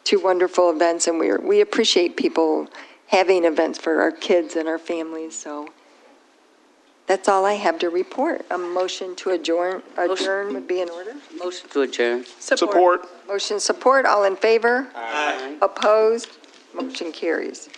A: two wonderful events, and we appreciate people having events for our kids and our families. So that's all I have to report. A motion to adjourn would be in order.
G: Motion to adjourn.
P: Support.
A: Motion support, all in favor? Aye. Opposed? Motion carries.